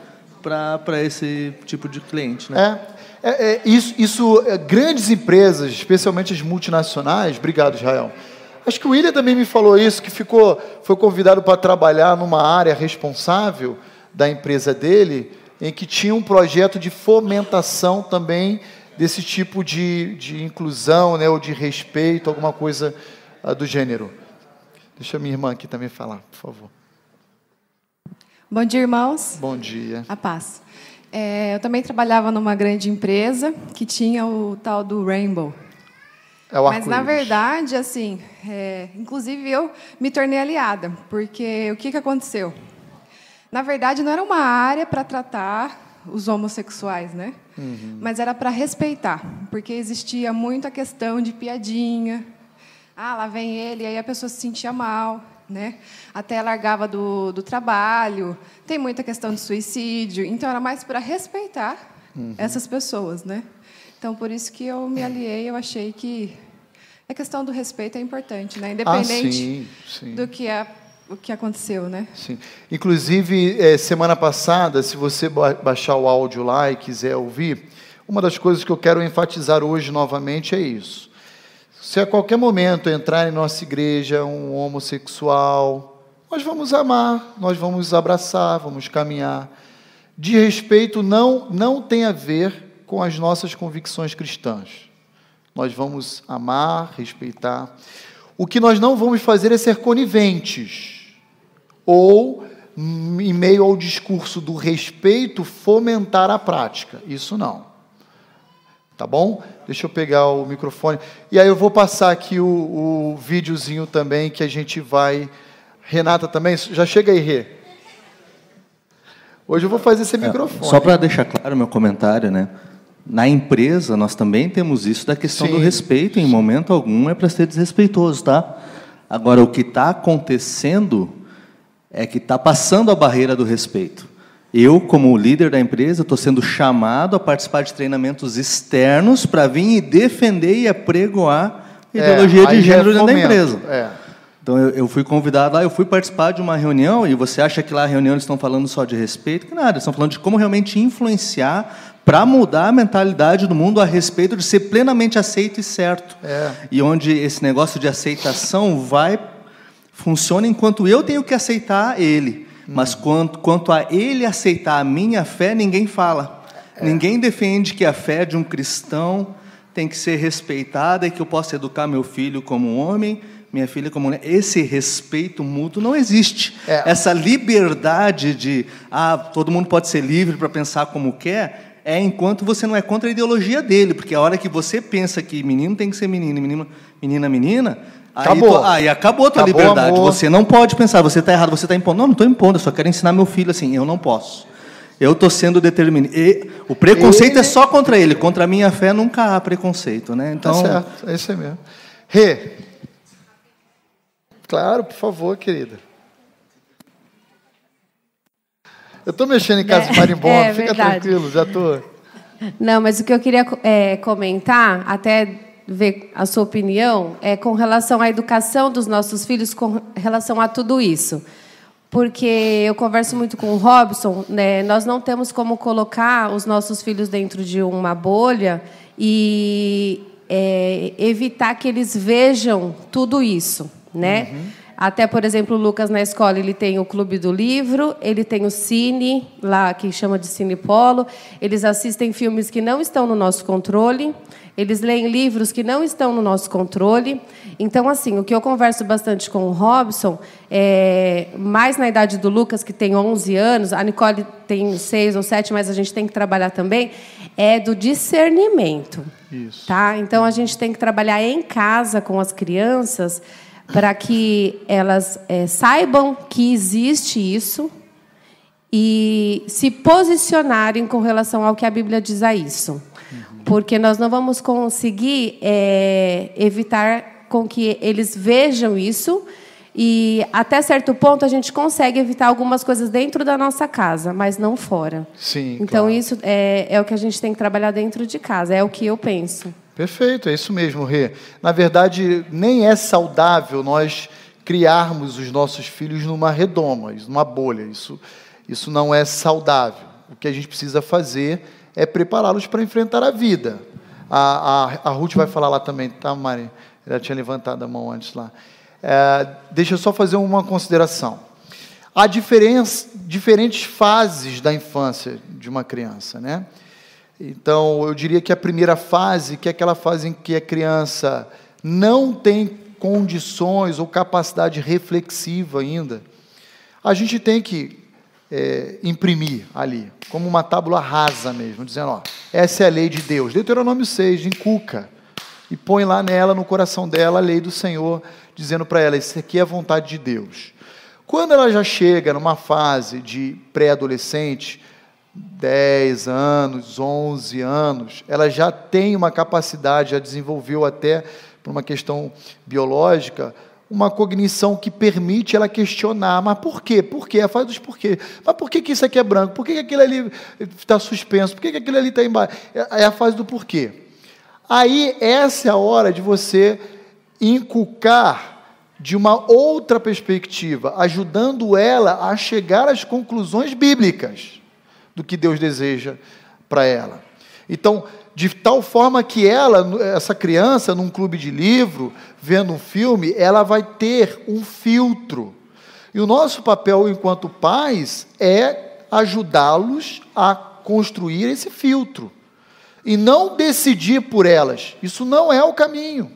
para esse tipo de cliente. Né? Grandes empresas, especialmente as multinacionais. Obrigado, Israel. Acho que o William também me falou isso, que foi convidado para trabalhar numa área responsável da empresa dele, em que tinha um projeto de fomentação também desse tipo de inclusão, né, ou de respeito, alguma coisa do gênero. Deixa a minha irmã aqui também falar, por favor. Bom dia, irmãos. Bom dia. A paz. Eu também trabalhava numa grande empresa que tinha o tal do Rainbow. Mas, na verdade, assim, inclusive eu me tornei aliada, porque o que aconteceu? Na verdade, não era uma área para tratar os homossexuais, né? Uhum. Mas era para respeitar, porque existia muito a questão de piadinha. Lá vem ele, e aí a pessoa se sentia mal, né? Até largava do trabalho. Tem muita questão de suicídio. Então, era mais para respeitar essas pessoas, né? Então, por isso que eu me aliei, eu achei que a questão do respeito é importante, né? Independente do que aconteceu, né? Sim. Inclusive, semana passada, se você baixar o áudio lá e quiser ouvir, uma das coisas que eu quero enfatizar hoje novamente é isso. Se a qualquer momento entrar em nossa igreja um homossexual, nós vamos amar, nós vamos abraçar, vamos caminhar. De respeito não tem a ver com as nossas convicções cristãs. Nós vamos amar, respeitar. O que nós não vamos fazer é ser coniventes ou, em meio ao discurso do respeito, fomentar a prática. Isso não. Tá bom? Deixa eu pegar o microfone. E aí eu vou passar aqui o videozinho também que a gente vai... Renata também, já chega aí, Rê. Hoje eu vou fazer esse microfone. Só para deixar claro o meu comentário, né? Na empresa, nós também temos isso da questão do respeito. Em momento algum é para ser desrespeitoso, tá? Agora, o que está acontecendo é que está passando a barreira do respeito. Eu, como líder da empresa, estou sendo chamado a participar de treinamentos externos para vir e defender e apregoar a ideologia de gênero dentro da empresa. Então, eu fui convidado lá, eu fui participar de uma reunião, e você acha que lá a reunião eles estão falando só de respeito? Que nada, eles estão falando de como realmente influenciar para mudar a mentalidade do mundo a respeito de ser plenamente aceito e certo. E onde esse negócio de aceitação funciona enquanto eu tenho que aceitar ele. Mas quanto a ele aceitar a minha fé, ninguém fala. Ninguém defende que a fé de um cristão tem que ser respeitada e que eu possa educar meu filho como um homem, minha filha como mulher. Esse respeito mútuo não existe. Essa liberdade de todo mundo pode ser livre para pensar como quer, enquanto você não é contra a ideologia dele, porque a hora que você pensa que menino tem que ser menino, menina, aí acabou a tua liberdade. Amor. Você não pode pensar, você está errado, você está impondo. Não estou impondo, eu só quero ensinar meu filho assim, eu não posso. Eu estou sendo determinado. O preconceito é só contra ele, contra a minha fé nunca há preconceito. Né? Então... Tá certo, é isso aí mesmo. Rê. Claro, por favor, querida. Eu estou mexendo em casa de marimbondo, fica tranquilo, já estou. Não, mas o que eu queria comentar, até ver a sua opinião, é com relação à educação dos nossos filhos, com relação a tudo isso. Porque eu converso muito com o Robson, né, nós não temos como colocar os nossos filhos dentro de uma bolha e evitar que eles vejam tudo isso, né? Até, por exemplo, o Lucas, na escola, ele tem o Clube do Livro, ele tem o Cine, lá que chama de Cine Polo, eles assistem filmes que não estão no nosso controle, eles leem livros que não estão no nosso controle. Então, assim, o que eu converso bastante com o Robson, mais na idade do Lucas, que tem 11 anos, a Nicole tem 6 ou 7, mas a gente tem que trabalhar também, é do discernimento. Isso. Tá? Então, a gente tem que trabalhar em casa com as crianças para que elas saibam que existe isso e se posicionarem com relação ao que a Bíblia diz a isso. porque nós não vamos conseguir evitar com que eles vejam isso, e até certo ponto a gente consegue evitar algumas coisas dentro da nossa casa, mas não fora. Sim, então, claro. Isso é o que a gente tem que trabalhar dentro de casa, é o que eu penso. Perfeito, é isso mesmo, Rê. Na verdade, nem é saudável nós criarmos os nossos filhos numa redoma, numa bolha. Isso não é saudável. O que a gente precisa fazer é prepará-los para enfrentar a vida. A Ruth vai falar lá também, tá, Mari? Ela tinha levantado a mão antes lá. Deixa eu só fazer uma consideração. Há diferentes fases da infância de uma criança, né? Então, eu diria que a primeira fase, que é aquela fase em que a criança não tem condições ou capacidade reflexiva ainda, a gente tem que imprimir ali, como uma tábula rasa mesmo, dizendo, ó, essa é a lei de Deus. Deuteronômio 6, inculca, e põe lá nela, no coração dela, a lei do Senhor, dizendo para ela, isso aqui é a vontade de Deus. Quando ela já chega numa fase de pré-adolescente, 10 anos, 11 anos, ela já tem uma capacidade, já desenvolveu até, por uma questão biológica, uma cognição que permite ela questionar, mas por quê? Por quê? A fase dos porquê. Mas por que isso aqui é branco? Por que aquilo ali está suspenso? Por que aquilo ali está embaixo? É a fase do porquê. Aí, essa é a hora de você inculcar de uma outra perspectiva, ajudando ela a chegar às conclusões bíblicas do que Deus deseja para ela. Então, de tal forma que essa criança, num clube de livro, vendo um filme, ela vai ter um filtro. E o nosso papel, enquanto pais, é ajudá-los a construir esse filtro. E não decidir por elas. Isso não é o caminho.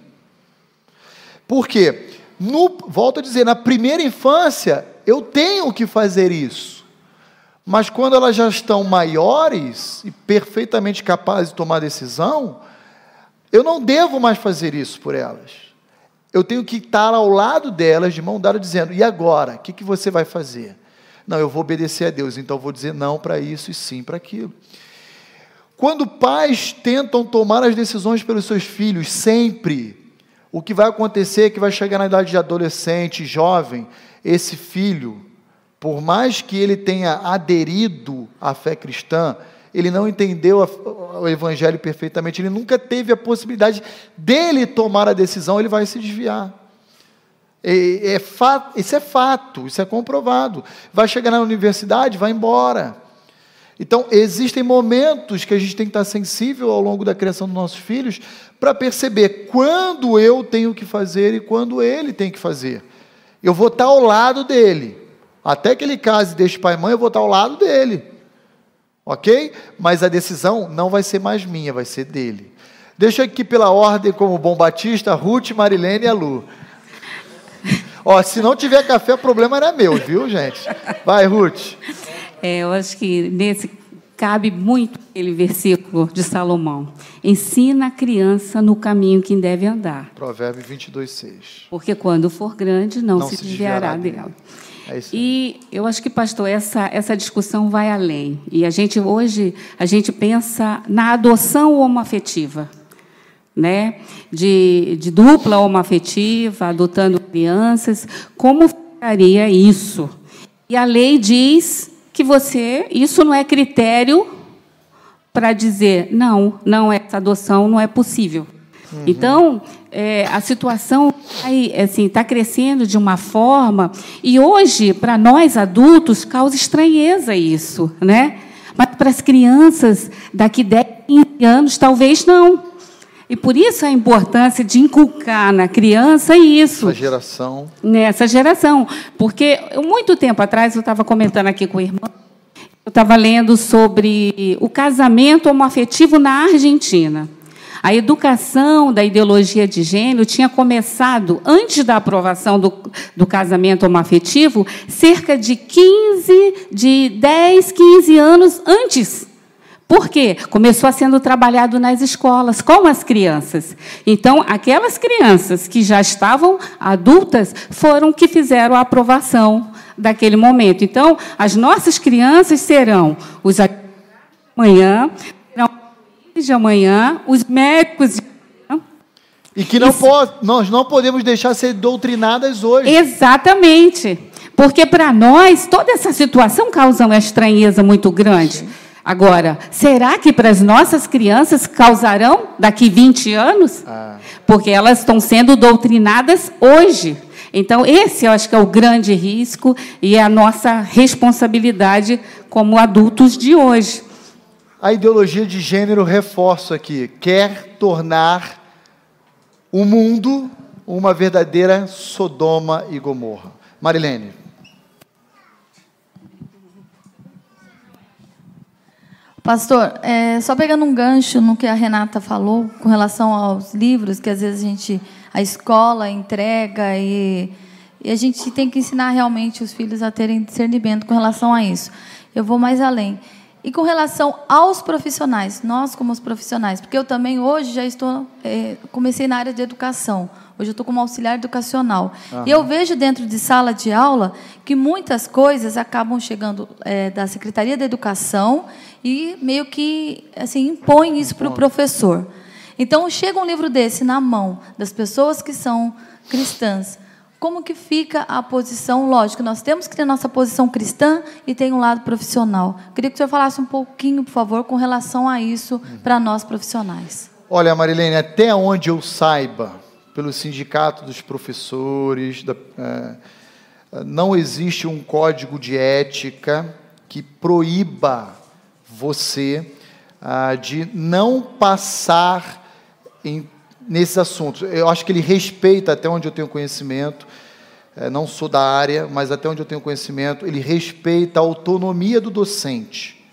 Por quê? Volto a dizer, na primeira infância, eu tenho que fazer isso. Mas quando elas já estão maiores e perfeitamente capazes de tomar decisão, eu não devo mais fazer isso por elas. Eu tenho que estar ao lado delas, de mão dada, dizendo, e agora? O que você vai fazer? Não, eu vou obedecer a Deus, então eu vou dizer não para isso e sim para aquilo. Quando pais tentam tomar as decisões pelos seus filhos, sempre, o que vai acontecer é que vai chegar na idade de adolescente, jovem, esse filho, por mais que ele tenha aderido à fé cristã, ele não entendeu o evangelho perfeitamente, ele nunca teve a possibilidade dele tomar a decisão, ele vai se desviar. Isso é fato, isso é comprovado. Vai chegar na universidade, vai embora. Então, existem momentos que a gente tem que estar sensível ao longo da criação dos nossos filhos para perceber quando eu tenho que fazer e quando ele tem que fazer. Eu vou estar ao lado dele. Até que ele case e deixe pai e mãe, eu vou estar ao lado dele. Ok? Mas a decisão não vai ser mais minha, vai ser dele. Deixa aqui pela ordem, como bom batista, Ruth, Marilene e a Lu. Ó, se não tiver café, o problema não é meu, viu, gente? Vai, Ruth. Eu acho que nesse cabe muito aquele versículo de Salomão. Ensina a criança no caminho que deve andar. Provérbio 22:6. Porque quando for grande, não se desviará dela. É isso. E eu acho que, pastor, essa discussão vai além. E hoje a gente pensa na adoção homoafetiva, né? De dupla homoafetiva, adotando crianças. Como ficaria isso? E a lei diz que isso não é critério para dizer, não, essa adoção não é possível. Uhum. Então, a situação está crescendo de uma forma, e hoje, para nós adultos, causa estranheza isso, né? Mas para as crianças, daqui 10, 15 anos, talvez não. E por isso a importância de inculcar na criança isso. Essa geração. Nessa geração. Porque, muito tempo atrás, eu estava comentando aqui com o irmão, eu estava lendo sobre o casamento homoafetivo na Argentina. A educação da ideologia de gênero tinha começado, antes da aprovação do casamento homoafetivo, cerca de 10, 15 anos antes. Por quê? Começou a sendo trabalhado nas escolas, com as crianças. Então, aquelas crianças que já estavam adultas foram que fizeram a aprovação daquele momento. Então, as nossas crianças serão os amanhã, serão de amanhã, os médicos... E que nós não podemos deixar ser doutrinadas hoje. Exatamente. Porque, para nós, toda essa situação causa uma estranheza muito grande. Sim. Agora, será que para as nossas crianças causarão daqui 20 anos? Porque elas estão sendo doutrinadas hoje. Então, esse eu acho que é o grande risco e é a nossa responsabilidade como adultos de hoje. A ideologia de gênero, reforço aqui, quer tornar o mundo uma verdadeira Sodoma e Gomorra. Marilene. Pastor, só pegando um gancho no que a Renata falou, com relação aos livros, que às vezes a escola entrega e a gente tem que ensinar realmente os filhos a terem discernimento com relação a isso. Eu vou mais além. E com relação aos profissionais, nós como os profissionais, porque eu também hoje já comecei na área de educação, hoje eu estou como auxiliar educacional. E eu vejo dentro de sala de aula que muitas coisas acabam chegando da Secretaria da Educação e meio que assim, impõem isso para o professor. Então, chega um livro desse na mão das pessoas que são cristãs, como que fica a posição? Lógico, nós temos que ter nossa posição cristã e tem um lado profissional. Queria que o senhor falasse um pouquinho, por favor, com relação a isso para nós profissionais. Olha, Marilene, até onde eu saiba, pelo Sindicato dos Professores, não existe um código de ética que proíba você de não passar nesses assuntos. Eu acho que ele respeita, até onde eu tenho conhecimento, não sou da área, mas até onde eu tenho conhecimento, ele respeita a autonomia do docente.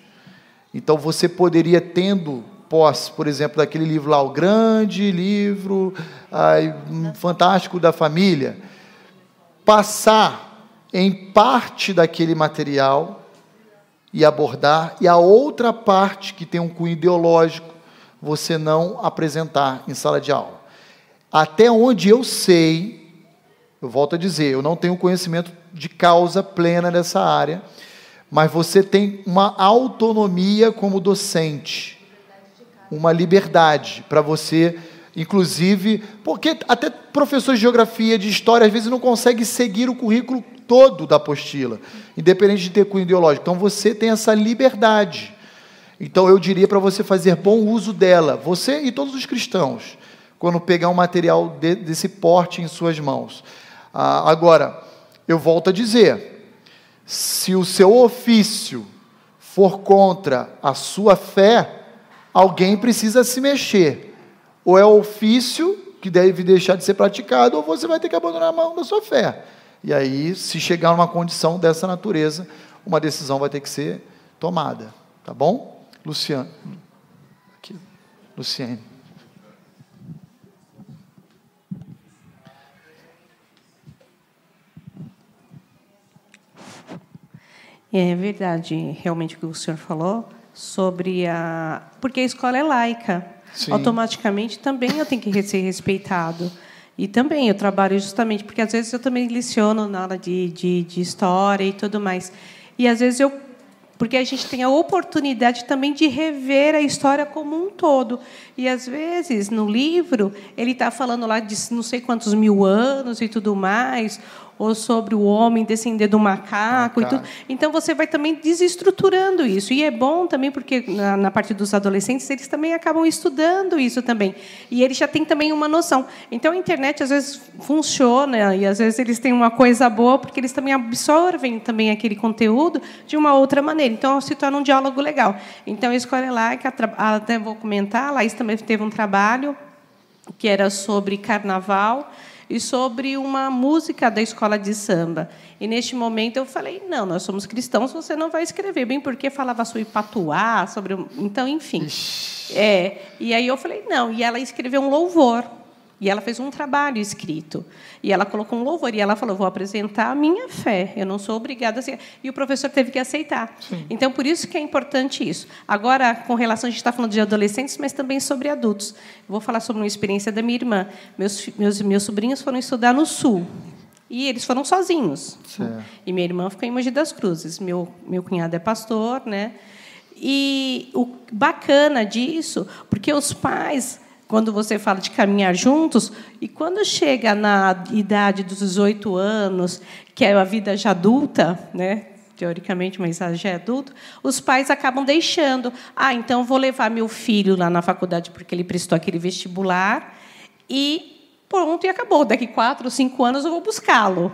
Então, você poderia, tendo posse, por exemplo, daquele livro lá, o grande livro fantástico da família, passar em parte daquele material e abordar, e a outra parte que tem um cunho ideológico, você não apresentar em sala de aula. Até onde eu sei, eu volto a dizer, eu não tenho conhecimento de causa plena nessa área, mas você tem uma autonomia como docente, uma liberdade para você, inclusive, porque até professores de geografia, de história, às vezes não conseguem seguir o currículo todo da apostila, independente de ter cunho ideológico. Então, você tem essa liberdade. Então, eu diria para você fazer bom uso dela, você e todos os cristãos, quando pegar um material desse porte em suas mãos. Agora, eu volto a dizer, se o seu ofício for contra a sua fé, alguém precisa se mexer. Ou é o ofício que deve deixar de ser praticado, ou você vai ter que abandonar a mão da sua fé. E aí, se chegar numa condição dessa natureza, uma decisão vai ter que ser tomada. Tá bom? Luciane. Aqui. Luciane. É verdade, realmente, o que o senhor falou sobre porque a escola é laica. Sim. Automaticamente, também eu tenho que ser respeitado. E também eu trabalho justamente, porque às vezes eu também leciono na aula de história e tudo mais. E às vezes porque a gente tem a oportunidade também de rever a história como um todo. E, às vezes, no livro, ele está falando lá de não sei quantos mil anos e tudo mais, ou sobre o homem descender do macaco e tudo. Então, você vai também desestruturando isso. E é bom também, porque, na parte dos adolescentes, eles também acabam estudando isso também. E eles já têm também uma noção. Então, a internet, às vezes, funciona, e, às vezes, eles têm uma coisa boa, porque eles também absorvem também aquele conteúdo de uma outra maneira. Então, se torna um diálogo legal. Então, a escola é laica, até vou comentar, a Laís também teve um trabalho que era sobre carnaval, e sobre uma música da escola de samba. E, neste momento, eu falei, não, nós somos cristãos, você não vai escrever, bem porque falava sobre patuá, sobre... Então, enfim. E aí eu falei, não. E ela escreveu um louvor. E ela fez um trabalho escrito. E ela colocou um louvor. E ela falou, vou apresentar a minha fé. Eu não sou obrigada a ser... E o professor teve que aceitar. Sim. Então, por isso que é importante isso. Agora, com relação... A gente está falando de adolescentes, mas também sobre adultos. Eu vou falar sobre uma experiência da minha irmã. Meus sobrinhos foram estudar no Sul. E eles foram sozinhos. Certo. E minha irmã ficou em Mogi das Cruzes. Meu cunhado é pastor, né? E o bacana disso, porque os pais, quando você fala de caminhar juntos, e quando chega na idade dos 18 anos, que é a vida já adulta, né? Teoricamente, mas já é adulto, os pais acabam deixando. Então vou levar meu filho lá na faculdade porque ele prestou aquele vestibular e pronto, e acabou. Daqui 4 ou 5 anos eu vou buscá-lo.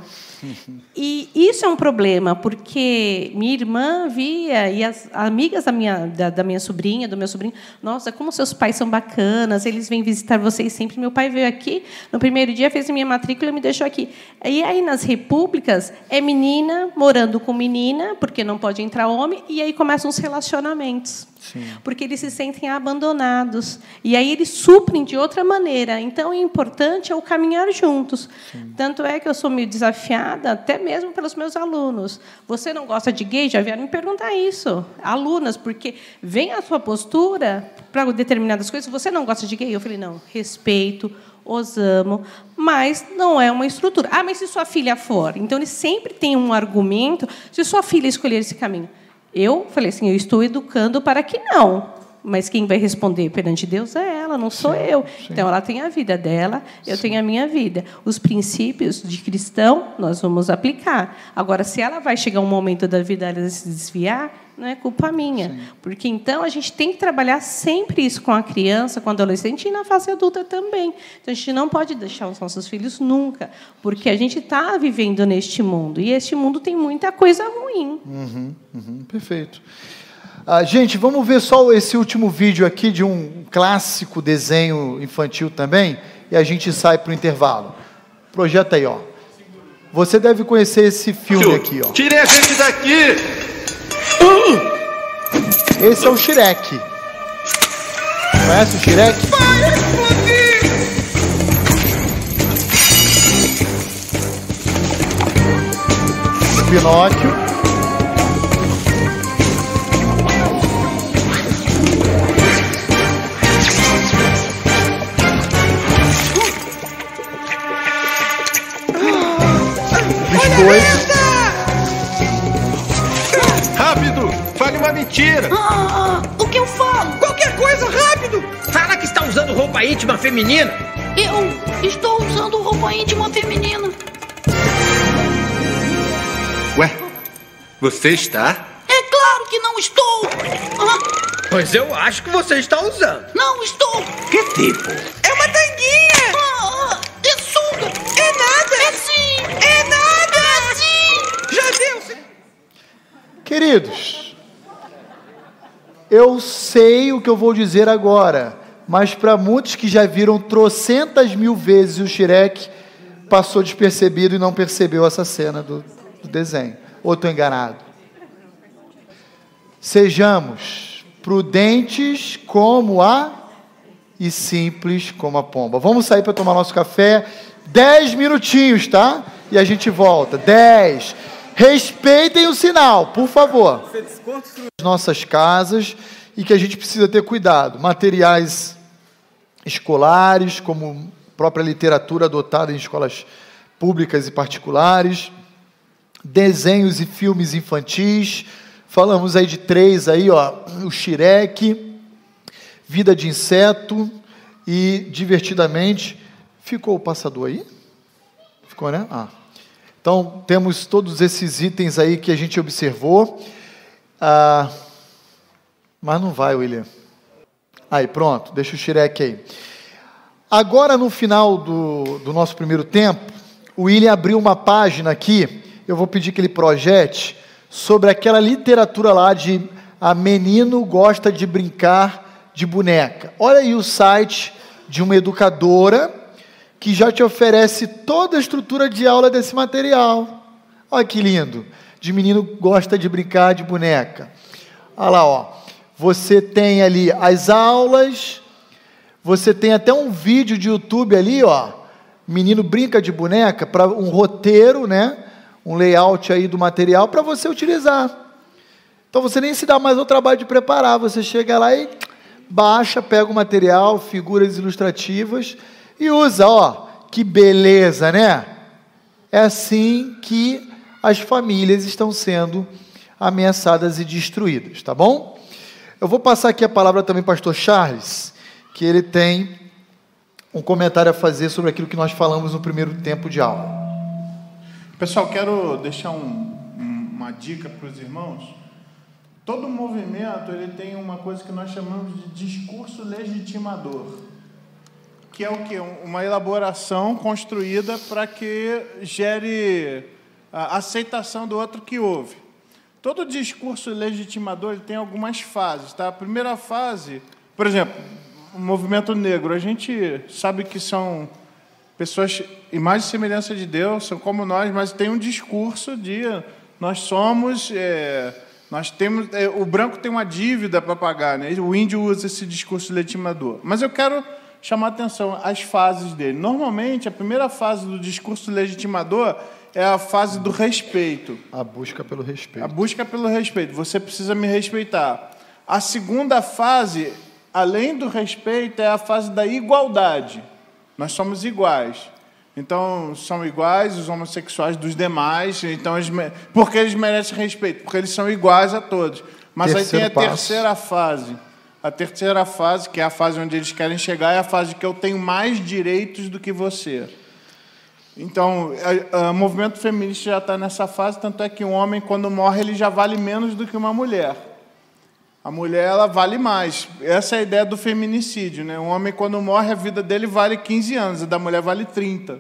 E isso é um problema, porque minha irmã via, e as amigas da minha sobrinha, do meu sobrinho, nossa, como seus pais são bacanas, eles vêm visitar vocês sempre. Meu pai veio aqui, no primeiro dia fez a minha matrícula e me deixou aqui. E aí, nas repúblicas, é menina morando com menina, porque não pode entrar homem, e aí começam os relacionamentos. Sim. Porque eles se sentem abandonados. E aí eles suprem de outra maneira. Então, o importante é o caminhar juntos. Sim. Tanto é que eu sou meio desafiada, até mesmo pelos meus alunos. Você não gosta de gay? Já vieram me perguntar isso. Alunas, porque vem a sua postura para determinadas coisas. Você não gosta de gay? Eu falei, não, respeito, os amo, mas não é uma estrutura. Mas se sua filha for? Então, eles sempre têm um argumento se sua filha escolher esse caminho. Eu falei assim, eu estou educando para que não. Mas quem vai responder perante Deus é ela, não sou eu. Sim. Então, ela tem a vida dela, eu tenho a minha vida. Os princípios de cristão, nós vamos aplicar. Agora, se ela vai chegar um momento da vida dela se desviar, não é culpa minha. Sim. Porque, então, a gente tem que trabalhar sempre isso com a criança, com o adolescente e na fase adulta também. Então, a gente não pode deixar os nossos filhos nunca, porque a gente está vivendo neste mundo. E este mundo tem muita coisa ruim. Perfeito. Gente, vamos ver só esse último vídeo aqui de um clássico desenho infantil também, e a gente sai para o intervalo. Projeta aí, ó. Você deve conhecer esse filme aqui, ó. Tirem a gente daqui! Esse é o Shrek. Conhece o Shrek? Vai explodir! Pinóquio. Rápido! Fale uma mentira! O que eu falo? Qualquer coisa, rápido! Fala que está usando roupa íntima feminina! Eu estou usando roupa íntima feminina. Ué? Você está? É claro que não estou! Pois eu acho que você está usando. Não estou! Que tipo? É uma tanguinha! É sunga! É nada! É sim! É nada! É sim! Já deu! Queridos, eu sei o que eu vou dizer agora, mas para muitos que já viram trocentas mil vezes o Shrek, passou despercebido e não percebeu essa cena do desenho. Ou estou enganado? Sejamos prudentes como e simples como a pomba. Vamos sair para tomar nosso café. 10 minutinhos, tá? E a gente volta. 10. Respeitem o sinal, por favor. Nossas casas, e que a gente precisa ter cuidado. Materiais escolares, como própria literatura adotada em escolas públicas e particulares. Desenhos e filmes infantis. Falamos aí de 3 aí, ó, o Shrek, Vida de Inseto e Divertidamente. Ficou o passador aí? Ficou, né? Então, temos todos esses itens aí que a gente observou. Mas não vai, William. Aí, pronto, deixa o Shrek aí. Agora, no final do nosso primeiro tempo, o William abriu uma página aqui, eu vou pedir que ele projete, sobre aquela literatura lá de a menino gosta de brincar de boneca. Olha aí o site de uma educadora que já te oferece toda a estrutura de aula desse material. Olha que lindo. De menino gosta de brincar de boneca. Olha lá, ó. Você tem ali as aulas, você tem até um vídeo de YouTube ali, ó. Menino brinca de boneca, para um roteiro, né? Um layout aí do material para você utilizar. Então você nem se dá mais o trabalho de preparar, você chega lá e baixa, pega o material, figuras ilustrativas e usa, ó, que beleza, né? É assim que as famílias estão sendo ameaçadas e destruídas, tá bom? Eu vou passar aqui a palavra também para o pastor Charles, que ele tem um comentário a fazer sobre aquilo que nós falamos no primeiro tempo de aula. Pessoal, quero deixar uma dica para os irmãos. Todo movimento ele tem uma coisa que nós chamamos de discurso legitimador, que é o quê? Uma elaboração construída para que gere a aceitação do outro que ouve. Todo discurso legitimador ele tem algumas fases, tá? A primeira fase, por exemplo, o movimento negro, a gente sabe que são pessoas imagem e semelhança de Deus, são como nós, mas tem um discurso de nós somos, nós temos, o branco tem uma dívida para pagar, né? O índio usa esse discurso legitimador. Mas eu quero chamar a atenção às fases dele. Normalmente, a primeira fase do discurso legitimador é a fase do respeito. A busca pelo respeito. A busca pelo respeito. Você precisa me respeitar. A segunda fase, além do respeito, é a fase da igualdade. Nós somos iguais. Então, são iguais os homossexuais dos demais, então porque eles merecem respeito, porque eles são iguais a todos. Mas aí tem a terceira fase. A terceira fase, que é a fase onde eles querem chegar, é a fase que eu tenho mais direitos do que você. Então, o movimento feminista já está nessa fase, tanto é que um homem, quando morre, ele já vale menos do que uma mulher. A mulher, ela vale mais. Essa é a ideia do feminicídio, né? Um homem, quando morre, a vida dele vale 15 anos, a da mulher vale 30.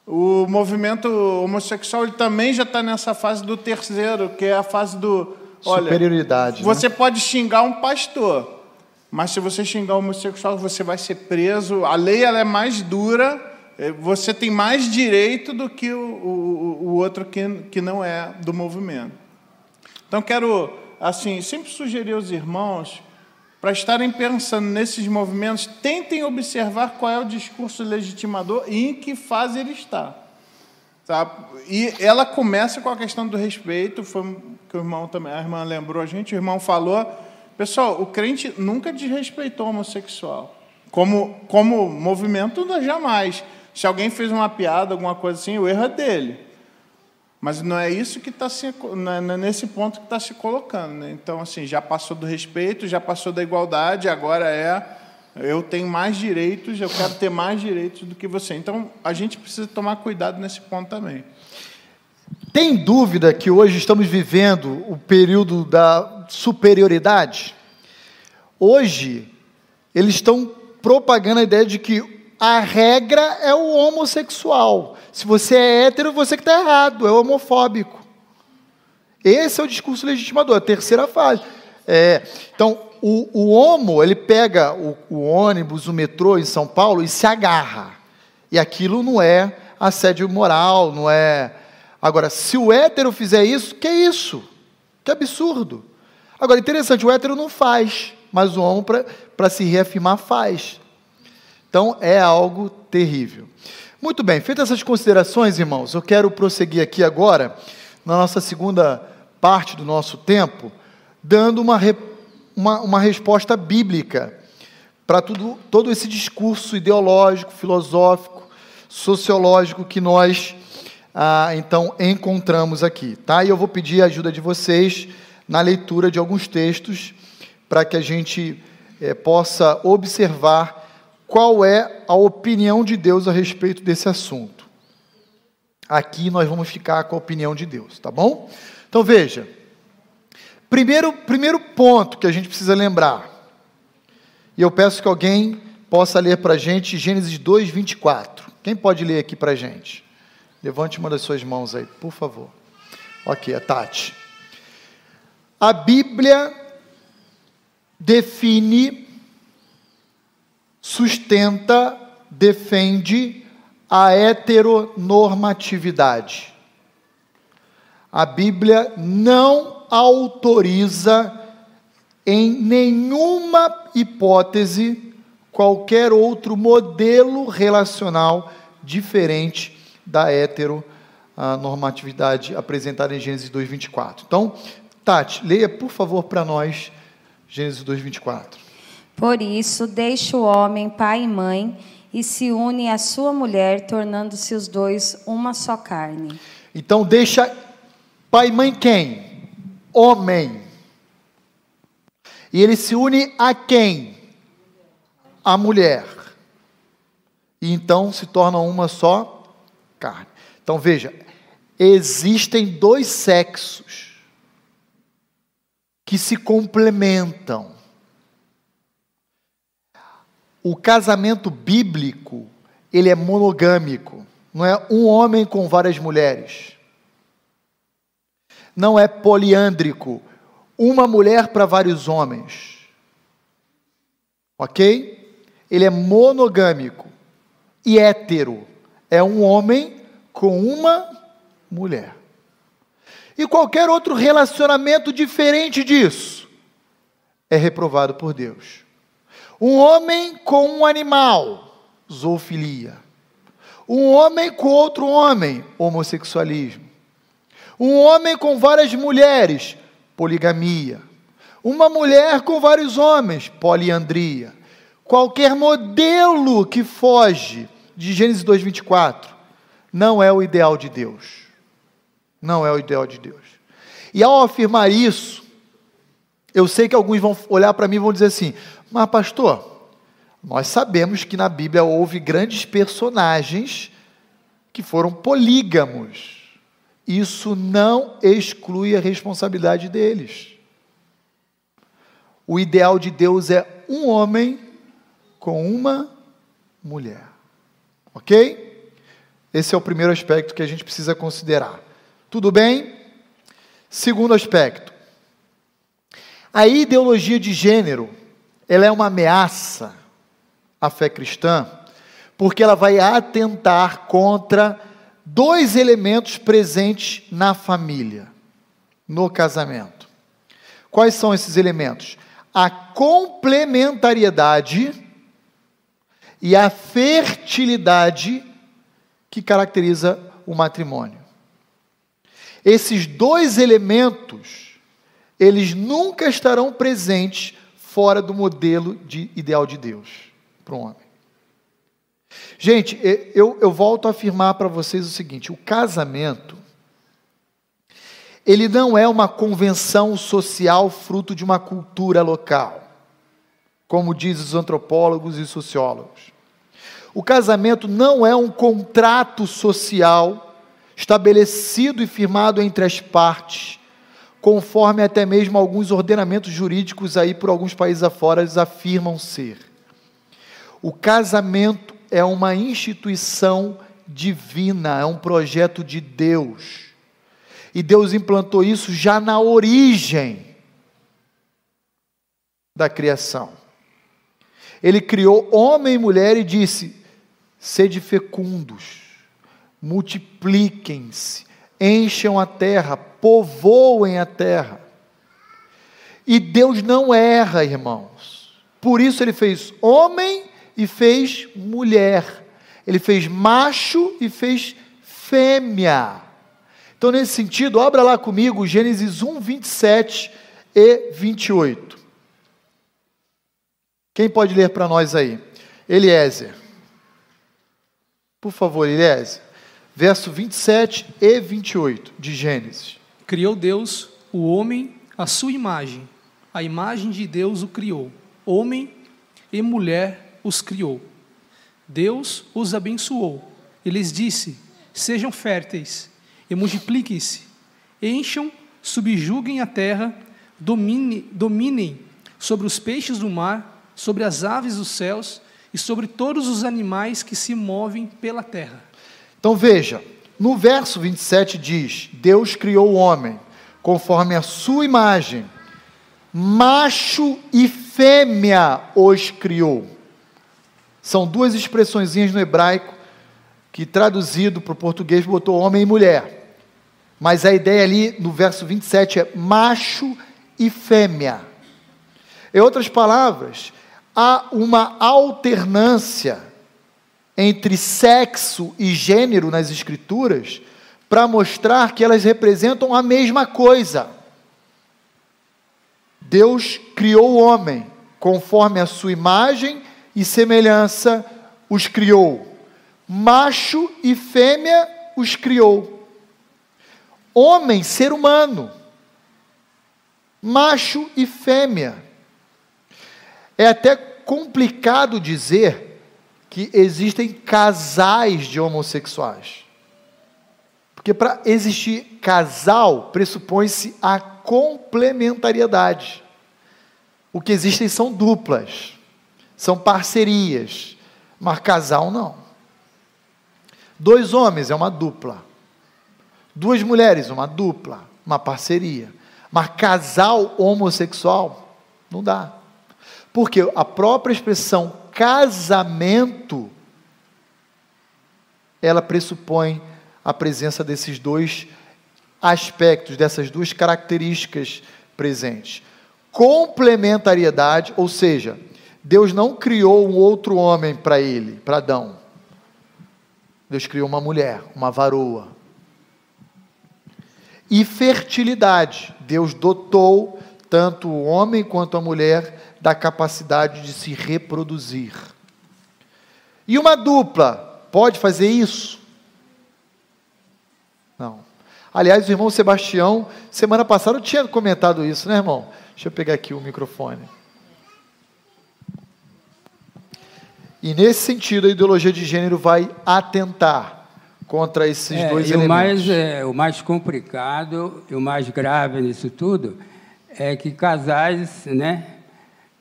O movimento homossexual ele também já está nessa fase do terceiro, que é a fase do... Olha, superioridade. Você pode xingar um pastor, mas se você xingar um homossexual, você vai ser preso. A lei ela é mais dura, você tem mais direito do que o outro que não é do movimento. Então, quero... assim, sempre sugerir aos irmãos, para estarem pensando nesses movimentos, tentem observar qual é o discurso legitimador e em que fase ele está. Tá? E ela começa com a questão do respeito, foi que o irmão também, a irmã lembrou a gente, o irmão falou, pessoal, o crente nunca desrespeitou o homossexual. Como movimento, jamais. Se alguém fez uma piada, alguma coisa assim, o erro é dele. Mas não é isso que está não é nesse ponto que está se colocando, né? Então, assim, já passou do respeito, já passou da igualdade, agora eu tenho mais direitos, eu quero ter mais direitos do que você. Então, a gente precisa tomar cuidado nesse ponto também. Tem dúvida que hoje estamos vivendo o período da superioridade? Hoje, eles estão propagando a ideia de que a regra é o homossexual. Se você é hétero, você que está errado, é homofóbico. Esse é o discurso legitimador, a terceira fase. Então, o homo, ele pega o ônibus, o metrô em São Paulo e se agarra. E aquilo não é assédio moral, não é... Agora, se o hétero fizer isso, que é isso? Que absurdo. Agora, interessante, o hétero não faz, mas o homo, para se reafirmar, faz. Então, é algo terrível. Muito bem, feitas essas considerações, irmãos, eu quero prosseguir aqui agora, na nossa segunda parte do nosso tempo, dando uma resposta bíblica para todo esse discurso ideológico, filosófico, sociológico que nós, então, encontramos aqui. Tá? E eu vou pedir a ajuda de vocês na leitura de alguns textos, para que a gente possa observar qual é a opinião de Deus a respeito desse assunto. Aqui nós vamos ficar com a opinião de Deus, tá bom? Então veja, primeiro ponto que a gente precisa lembrar, e eu peço que alguém possa ler para a gente Gênesis 2, 24. Quem pode ler aqui para a gente? Levante uma das suas mãos aí, por favor. Ok, a Tati. A Bíblia define, sustenta, defende a heteronormatividade. A Bíblia não autoriza em nenhuma hipótese qualquer outro modelo relacional diferente da heteronormatividade apresentada em Gênesis 2:24. Então, Tati, leia por favor para nós Gênesis 2:24. Por isso, deixa o homem pai e mãe e se une à sua mulher, tornando-se os dois uma só carne. Então, deixa pai e mãe quem? Homem. E ele se une a quem? A mulher. E então se torna uma só carne. Então veja, existem dois sexos que se complementam. O casamento bíblico, ele é monogâmico. Não é um homem com várias mulheres. Não é poliândrico. Uma mulher para vários homens. Ok? Ele é monogâmico. E hétero. É um homem com uma mulher. E qualquer outro relacionamento diferente disso é reprovado por Deus. Um homem com um animal, zoofilia. Um homem com outro homem, homossexualismo. Um homem com várias mulheres, poligamia. Uma mulher com vários homens, poliandria. Qualquer modelo que foge de Gênesis 2:24 não é o ideal de Deus. Não é o ideal de Deus. E ao afirmar isso, eu sei que alguns vão olhar para mim e vão dizer assim: mas pastor, nós sabemos que na Bíblia houve grandes personagens que foram polígamos. Isso não exclui a responsabilidade deles. O ideal de Deus é um homem com uma mulher. Ok? Esse é o primeiro aspecto que a gente precisa considerar. Tudo bem? Segundo aspecto. A ideologia de gênero, ela é uma ameaça à fé cristã, porque ela vai atentar contra dois elementos presentes na família, no casamento. Quais são esses elementos? A complementariedade e a fertilidade que caracteriza o matrimônio. Esses dois elementos, eles nunca estarão presentes fora do modelo ideal de Deus para o homem. Gente, eu volto a afirmar para vocês o seguinte: o casamento, ele não é uma convenção social fruto de uma cultura local, como dizem os antropólogos e sociólogos. O casamento não é um contrato social estabelecido e firmado entre as partes, conforme até mesmo alguns ordenamentos jurídicos aí por alguns países afora eles afirmam ser. O casamento é uma instituição divina, é um projeto de Deus. E Deus implantou isso já na origem da criação. Ele criou homem e mulher e disse: sede fecundos, multipliquem-se, encham a terra, povoem a terra. E Deus não erra, irmãos. Por isso ele fez homem e fez mulher. Ele fez macho e fez fêmea. Então, nesse sentido, abra lá comigo Gênesis 1, 27 e 28. Quem pode ler para nós aí? Eliezer. Por favor, Eliezer. Verso 27 e 28 de Gênesis. Criou Deus o homem à sua imagem. A imagem de Deus o criou. Homem e mulher os criou. Deus os abençoou. E lhes disse: sejam férteis e multipliquem-se. Encham, subjuguem a terra, dominem sobre os peixes do mar, sobre as aves dos céus e sobre todos os animais que se movem pela terra. Então veja, no verso 27 diz: Deus criou o homem conforme a sua imagem, macho e fêmea os criou. São duas expressõezinhas no hebraico que traduzido para o português botou homem e mulher. Mas a ideia ali no verso 27 é macho e fêmea. Em outras palavras, há uma alternância entre sexo e gênero nas escrituras para mostrar que elas representam a mesma coisa. Deus criou o homem, conforme a sua imagem e semelhança os criou. Macho e fêmea os criou. Homem, ser humano. Macho e fêmea. É até complicado dizer que existem casais de homossexuais. Porque para existir casal, pressupõe-se a complementariedade. O que existem são duplas, são parcerias, mas casal não. 2 homens é uma dupla, 2 mulheres, uma dupla, uma parceria. Mas casal homossexual, não dá. Porque a própria expressão casamento, ela pressupõe a presença desses 2 aspectos, dessas 2 características presentes. Complementariedade, ou seja, Deus não criou um outro homem para ele, para Adão. Deus criou uma mulher, uma varoa. E fertilidade, Deus dotou tanto o homem quanto a mulher da capacidade de se reproduzir. E uma dupla pode fazer isso? Não. Aliás, o irmão Sebastião, semana passada eu tinha comentado isso, né, irmão? Deixa eu pegar aqui o microfone. E nesse sentido, a ideologia de gênero vai atentar contra esses 2 elementos. O mais complicado e o mais grave nisso tudo é que casais, né,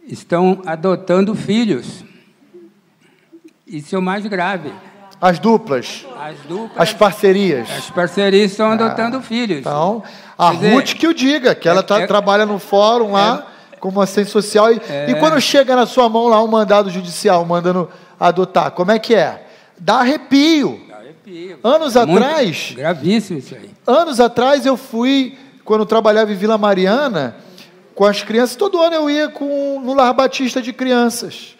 estão adotando filhos. Isso é o mais grave. As duplas, as parcerias. As parcerias estão adotando filhos. Então, a Ruth que o diga, que ela trabalha no fórum lá, como assistente social, e quando chega na sua mão lá um mandado judicial, mandando adotar, como é que é? Dá arrepio. Anos atrás... Gravíssimo isso aí. Anos atrás eu fui, quando eu trabalhava em Vila Mariana, com as crianças, todo ano eu ia no Lar Batista de crianças.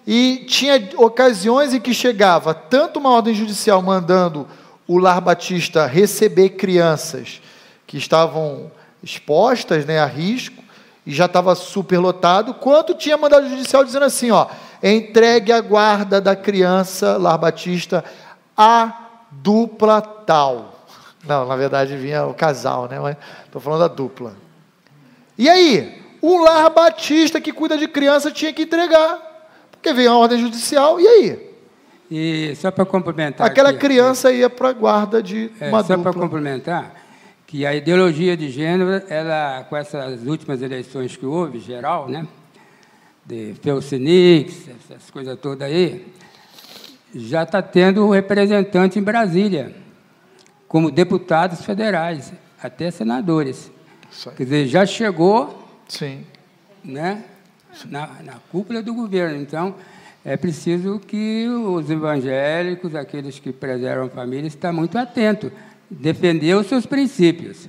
E tinha ocasiões em que chegava tanto uma ordem judicial mandando o Lar Batista receber crianças que estavam expostas, né, a risco, e já estava superlotado, quanto tinha mandado judicial dizendo assim, ó, entregue a guarda da criança, Lar Batista, a dupla tal. Não, na verdade vinha o casal, né, mas estou falando da dupla. E aí, o Lar Batista que cuida de criança tinha que entregar. Porque veio a ordem judicial, e aí? E só para complementar... Aquela criança ia para a guarda de uma dupla. Só para complementar, que a ideologia de gênero, ela, com essas últimas eleições que houve, geral, né, de Felcinix, essas coisas todas aí, já está tendo representante em Brasília, como deputados federais, até senadores. Quer dizer, já chegou... Sim. Né? Na cúpula do governo. Então, é preciso que os evangélicos, aqueles que preservam a família, estejam muito atentos, defender os seus princípios.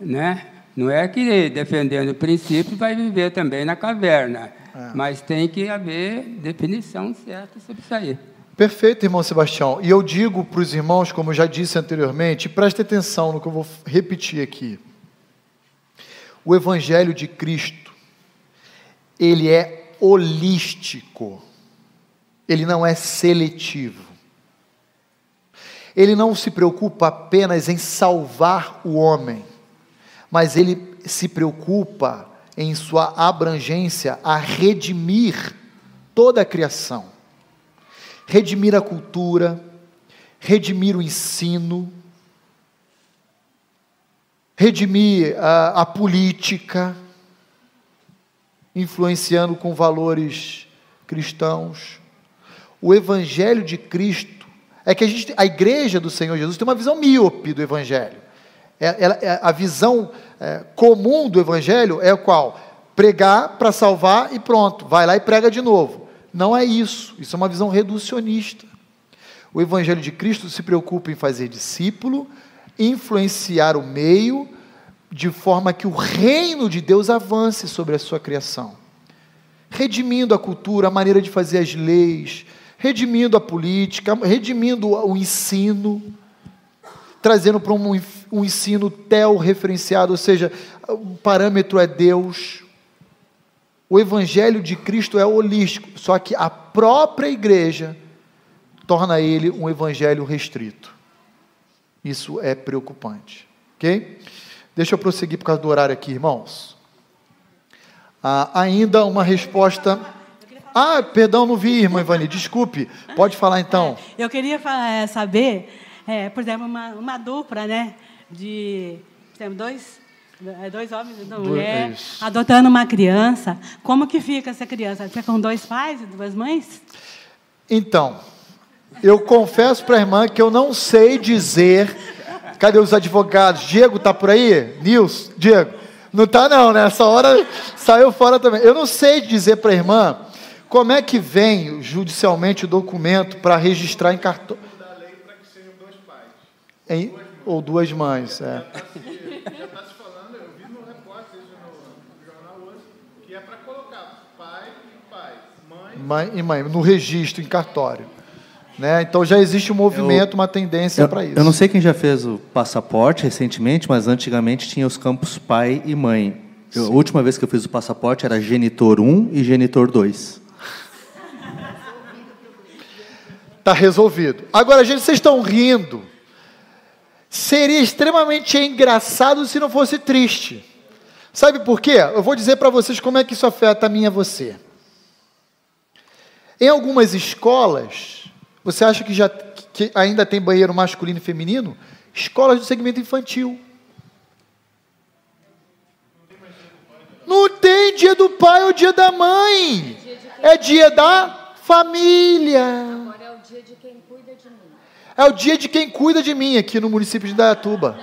Né? Não é que defendendo o princípio vai viver também na caverna, mas tem que haver definição certa sobre isso aí. Perfeito, irmão Sebastião. E eu digo para os irmãos, como eu já disse anteriormente, preste atenção no que eu vou repetir aqui. O Evangelho de Cristo, ele é holístico, ele não é seletivo. Ele não se preocupa apenas em salvar o homem, mas ele se preocupa em sua abrangência a redimir toda a criação. Redimir a cultura, redimir o ensino, redimir a política, influenciando com valores cristãos. O Evangelho de Cristo é que a igreja do Senhor Jesus tem uma visão míope do Evangelho. A visão comum do Evangelho é qual? Pregar para salvar e pronto, vai lá e prega de novo. Não é isso, isso é uma visão reducionista. O Evangelho de Cristo se preocupa em fazer discípulo, influenciar o meio, de forma que o reino de Deus avance sobre a sua criação, redimindo a cultura, a maneira de fazer as leis, redimindo a política, redimindo o ensino, trazendo para um ensino teo-referenciado, ou seja, o parâmetro é Deus. O Evangelho de Cristo é holístico, só que a própria igreja torna ele um evangelho restrito. Isso é preocupante, ok? Deixa eu prosseguir por causa do horário aqui, irmãos. Ainda uma resposta... perdão, não vi, irmã Ivani, desculpe. Pode falar, então. Eu queria saber, por exemplo, uma dupla, né? Temos dois homens e 2 mulheres, adotando uma criança. Como que fica essa criança? Fica com 2 pais e 2 mães? Então, eu confesso para a irmã que eu não sei dizer... Cadê os advogados? Diego está por aí? Nilson? Diego? Não está não, né? Essa hora saiu fora também. Eu não sei dizer para a irmã como é que vem judicialmente o documento para registrar em cartório. Ou 2 mães, Já está se falando, eu vi no repórter no jornal hoje, que é para colocar pai e pai, mãe e mãe, no registro, em cartório. Né? Então já existe um movimento, uma tendência para isso. Eu não sei quem já fez o passaporte recentemente, mas antigamente tinha os campos pai e mãe. A última vez que eu fiz o passaporte era genitor 1 e genitor 2. Está resolvido. Agora, gente, vocês estão rindo. Seria extremamente engraçado se não fosse triste. Sabe por quê? Eu vou dizer para vocês como é que isso afeta a mim e a você. Em algumas escolas, você acha que ainda tem banheiro masculino e feminino? Escolas do segmento infantil. Não tem dia do pai ou dia da mãe. É dia da família. Agora é o dia de quem cuida de mim. É o dia de quem cuida de mim aqui no município de Indaiatuba.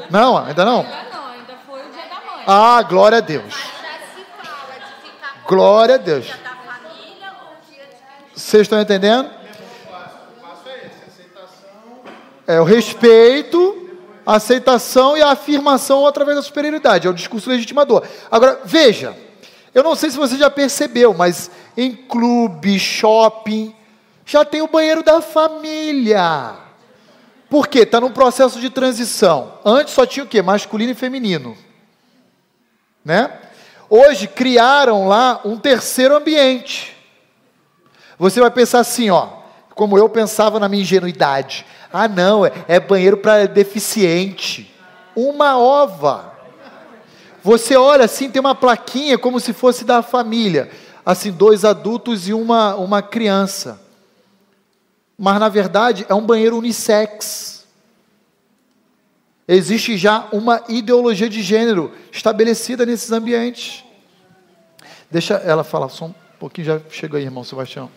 Não, ainda não? Ainda foi o dia da mãe. Glória a Deus. Glória a Deus. Vocês estão entendendo? É o respeito, a aceitação e a afirmação através da superioridade. É o discurso legitimador. Agora, veja, eu não sei se você já percebeu, mas em clube, shopping, já tem o banheiro da família. Por quê? Está num processo de transição. Antes só tinha o quê? Masculino e feminino. Né? Hoje criaram lá um terceiro ambiente. Você vai pensar assim, como eu pensava na minha ingenuidade. Não, é banheiro para deficiente. Uma ova. Você olha assim, tem uma plaquinha como se fosse da família. Assim, 2 adultos e uma criança. Mas, na verdade, é um banheiro unissex. Existe já uma ideologia de gênero estabelecida nesses ambientes. Deixa ela falar só um pouquinho, já chega aí, irmão Sebastião.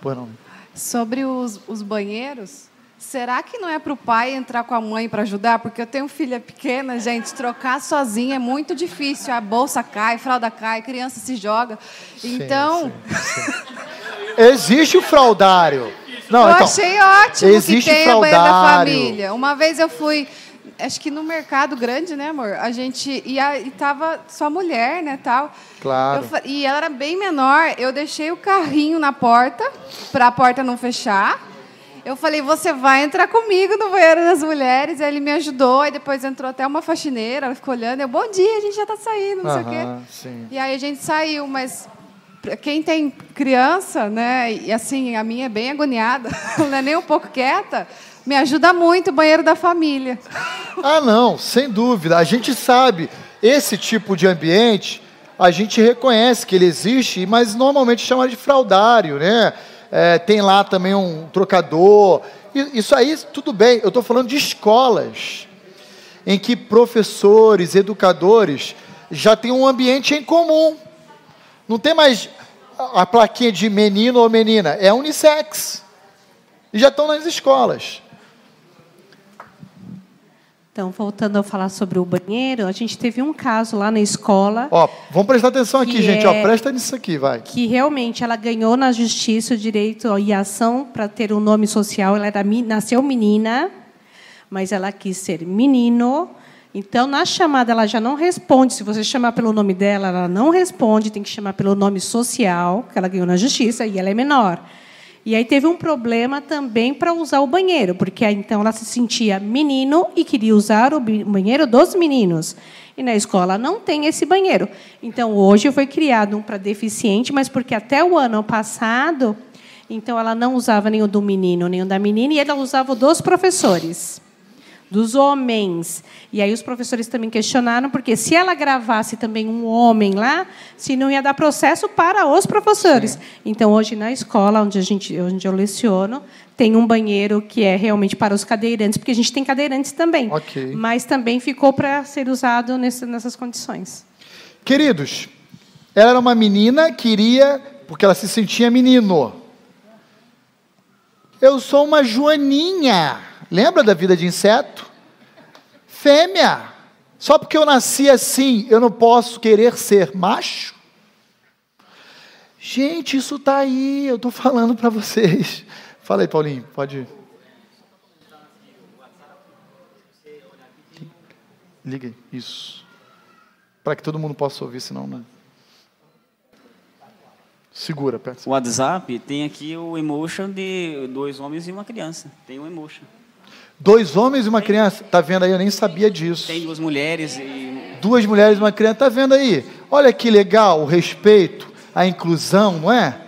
Pois não. Sobre os banheiros, será que não é para o pai entrar com a mãe para ajudar? Porque eu tenho filha pequena, gente, trocar sozinha é muito difícil. A bolsa cai, a fralda cai, a criança se joga. Então... Sim. Existe o fraldário. Não, eu achei ótimo existe que tenha fraldário. Banheiro da família. Uma vez eu fui, acho que no Mercado Grande, né, amor? A gente ia e tava só mulher, né, tal. Claro. E ela era bem menor. Eu deixei o carrinho na porta para a porta não fechar. Eu falei, você vai entrar comigo no banheiro das mulheres. Aí ele me ajudou. Aí depois entrou até uma faxineira. Ela ficou olhando. Eu, bom dia, a gente já está saindo, não sei o quê. Sim. E aí a gente saiu, mas quem tem criança, né? E assim, a minha é bem agoniada, não é nem um pouco quieta. Me ajuda muito o banheiro da família. Não, sem dúvida. A gente sabe, esse tipo de ambiente, a gente reconhece que ele existe, mas normalmente chama de fraldário, né? Tem lá também um trocador. Isso aí, tudo bem. Eu estou falando de escolas em que professores, educadores já têm um ambiente em comum. Não tem mais a plaquinha de menino ou menina. É unissex. E já estão nas escolas. Então, voltando a falar sobre o banheiro, a gente teve um caso lá na escola... Vamos prestar atenção aqui, gente. Presta nisso aqui, vai. Que realmente ela ganhou na justiça o direito e ação para ter um nome social. Ela nasceu menina, mas ela quis ser menino. Então, na chamada, ela já não responde. Se você chamar pelo nome dela, ela não responde. Tem que chamar pelo nome social, que ela ganhou na justiça, e ela é menor. E aí teve um problema também para usar o banheiro, porque então ela se sentia menino e queria usar o banheiro dos meninos. E na escola não tem esse banheiro. Então, hoje foi criado um para deficiente, mas porque até o ano passado, então ela não usava nem o do menino, nem o da menina, e ela usava o dos professores. dos homens. E aí os professores também questionaram, porque se ela gravasse também um homem lá, se não ia dar processo para os professores. Sim. Então, hoje, na escola onde eu leciono, tem um banheiro que é realmente para os cadeirantes, porque a gente tem cadeirantes também. Okay. Mas também ficou para ser usado nessas condições. Queridos, ela era uma menina que iria, porque ela se sentia menino. Eu sou uma joaninha. Lembra da vida de inseto? Fêmea. Só porque eu nasci assim, eu não posso querer ser macho? Gente, isso está aí, eu estou falando para vocês. Fala aí, Paulinho, pode ir. Liga aí, isso. Para que todo mundo possa ouvir, senão não... Segura, perto. O WhatsApp tem aqui o emotion de 2 homens e uma criança. Tem um emotion. 2 homens e uma criança? Tá vendo aí? Eu nem sabia disso. Tem 2 mulheres e... 2 mulheres e uma criança. Tá vendo aí? Olha que legal o respeito, a inclusão, não é?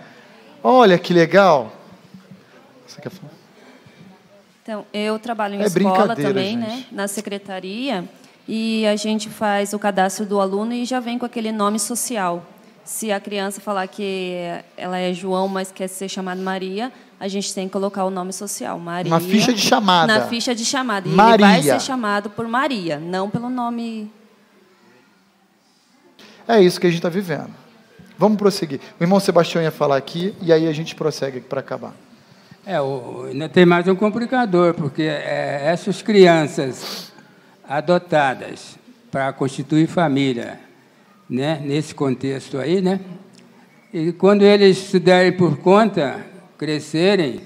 Olha que legal. Você quer falar? Então, eu trabalho em escola também, gente, né? Na secretaria, e a gente faz o cadastro do aluno e já vem com aquele nome social. Se a criança falar que ela é João, mas quer ser chamada Maria, a gente tem que colocar o nome social, Maria. Na ficha de chamada. Na ficha de chamada. E Maria. ele vai ser chamado por Maria, não pelo nome... É isso que a gente está vivendo. Vamos prosseguir. O irmão Sebastião ia falar aqui, e aí a gente prossegue para acabar. Ainda tem mais um complicador, porque essas crianças adotadas para constituir família, né, nesse contexto aí, né? E quando eles se derem por conta, crescerem,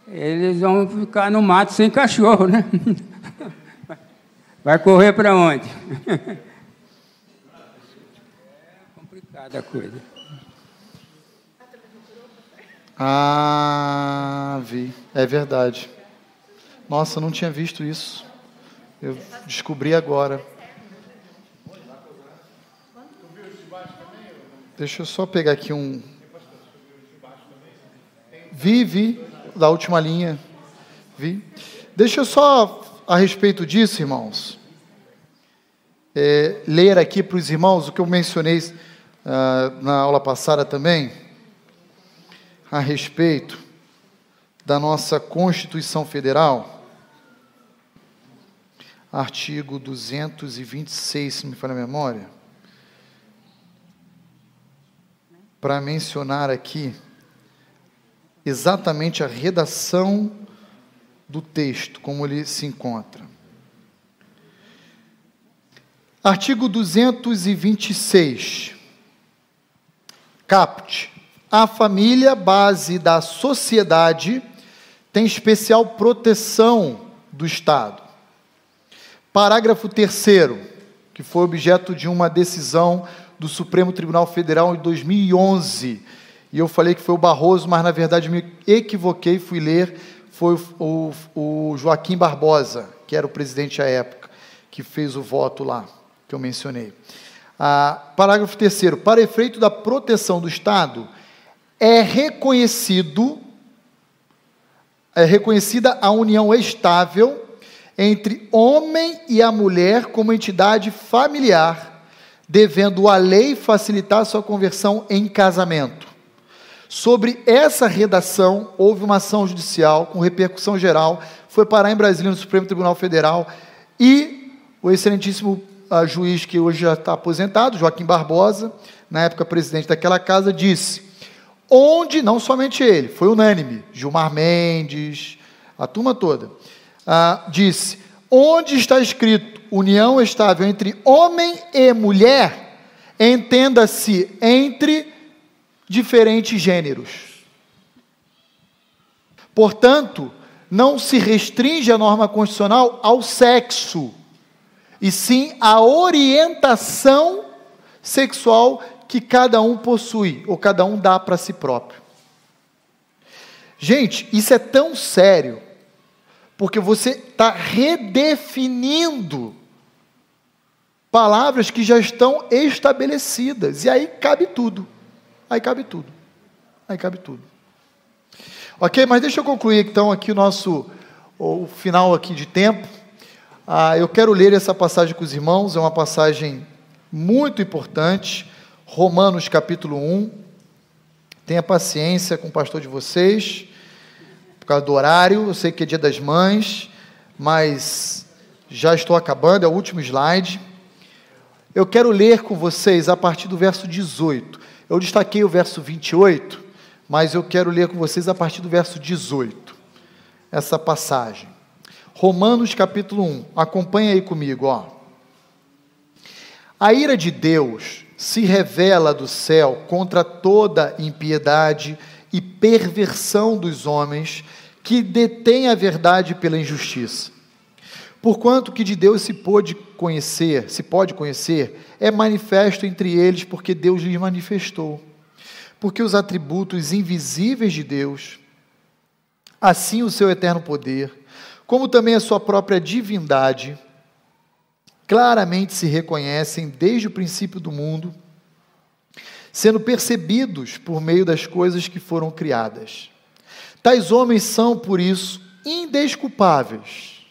eles vão ficar no mato sem cachorro, né? Vai correr para onde? É complicada a coisa. Ah, vi. É verdade. Nossa, eu não tinha visto isso. Eu descobri agora. Deixa eu só pegar aqui um... Vi, da última linha. Vi. Deixa eu só, a respeito disso, irmãos, ler aqui para os irmãos o que eu mencionei na aula passada também, a respeito da nossa Constituição Federal, artigo 226, se não me falha a memória, para mencionar aqui exatamente a redação do texto, como ele se encontra. Artigo 226. Caput. A família, base da sociedade, tem especial proteção do Estado. Parágrafo 3º, que foi objeto de uma decisão do Supremo Tribunal Federal em 2011, e eu falei que foi o Barroso, mas na verdade me equivoquei, fui ler, foi o Joaquim Barbosa, que era o presidente à época, que fez o voto lá, que eu mencionei. Parágrafo 3º, para efeito da proteção do Estado, é reconhecida a união estável entre homem e a mulher como entidade familiar, devendo a lei facilitar sua conversão em casamento. Sobre essa redação, houve uma ação judicial com repercussão geral, foi parar em Brasília, no Supremo Tribunal Federal, e o excelentíssimo juiz, que hoje já está aposentado, Joaquim Barbosa, na época presidente daquela casa, disse, onde, não somente ele, foi unânime, Gilmar Mendes, a turma toda, disse, onde está escrito união estável entre homem e mulher, entenda-se entre diferentes gêneros. Portanto, não se restringe a norma constitucional ao sexo, e sim à orientação sexual que cada um possui, ou cada um dá para si próprio. Gente, isso é tão sério, porque você está redefinindo palavras que já estão estabelecidas, e aí cabe tudo, aí cabe tudo. Ok, mas deixa eu concluir então aqui o final aqui de tempo, Eu quero ler essa passagem com os irmãos, é uma passagem muito importante, Romanos capítulo 1. Tenha paciência com o pastor de vocês, por causa do horário, eu sei que é dia das mães, mas já estou acabando, é o último slide. Eu quero ler com vocês a partir do verso 18. Eu destaquei o verso 28, mas eu quero ler com vocês a partir do verso 18, essa passagem. Romanos capítulo 1, acompanha aí comigo, ó. A ira de Deus se revela do céu contra toda impiedade e perversão dos homens que detêm a verdade pela injustiça. Porquanto que de Deus se pode conhecer, é manifesto entre eles, porque Deus lhes manifestou. Porque os atributos invisíveis de Deus, assim o seu eterno poder, como também a sua própria divindade, claramente se reconhecem desde o princípio do mundo, sendo percebidos por meio das coisas que foram criadas. Tais homens são, por isso, indesculpáveis,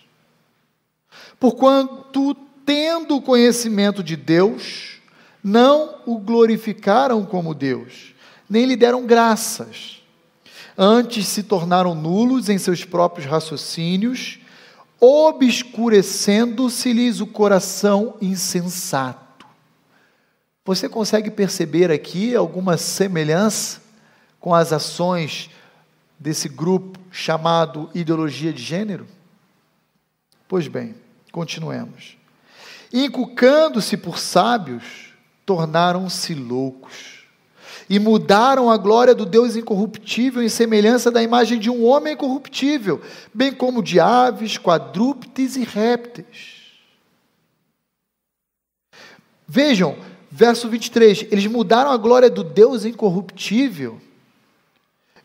porquanto, tendo o conhecimento de Deus, não o glorificaram como Deus, nem lhe deram graças. Antes se tornaram nulos em seus próprios raciocínios, obscurecendo-se-lhes o coração insensato. Você consegue perceber aqui alguma semelhança com as ações desse grupo chamado ideologia de gênero? Pois bem, continuemos. Inculcando-se por sábios, tornaram-se loucos, e mudaram a glória do Deus incorruptível em semelhança da imagem de um homem corruptível, bem como de aves, quadrúpedes e répteis. Vejam, verso 23, eles mudaram a glória do Deus incorruptível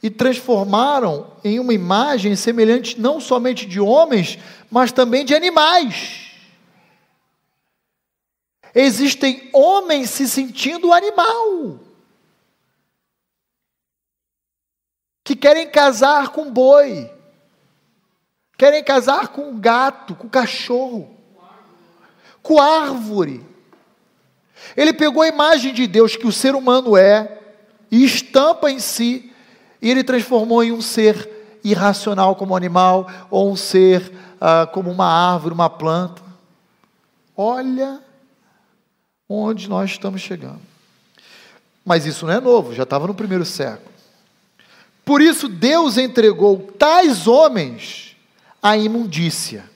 e transformaram em uma imagem semelhante não somente de homens, mas também de animais. Existem homens se sentindo animal, que querem casar com boi, querem casar com gato, com cachorro, com árvore. Ele pegou a imagem de Deus que o ser humano é, e estampa em si, e ele transformou em um ser irracional como um animal, ou um ser como uma árvore, uma planta. Olha onde nós estamos chegando. Mas isso não é novo, já estava no primeiro século. Por isso Deus entregou tais homens à imundícia,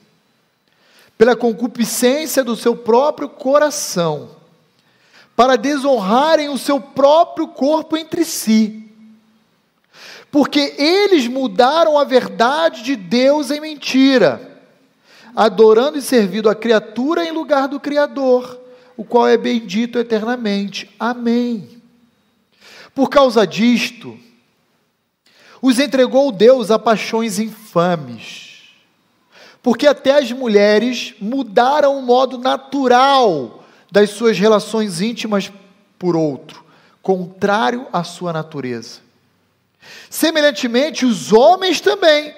pela concupiscência do seu próprio coração, para desonrarem o seu próprio corpo entre si, porque eles mudaram a verdade de Deus em mentira, adorando e servindo a criatura em lugar do Criador, o qual é bendito eternamente. Amém. Por causa disto, os entregou Deus a paixões infames, porque até as mulheres mudaram o modo natural das suas relações íntimas por outro, contrário à sua natureza. Semelhantemente, os homens também,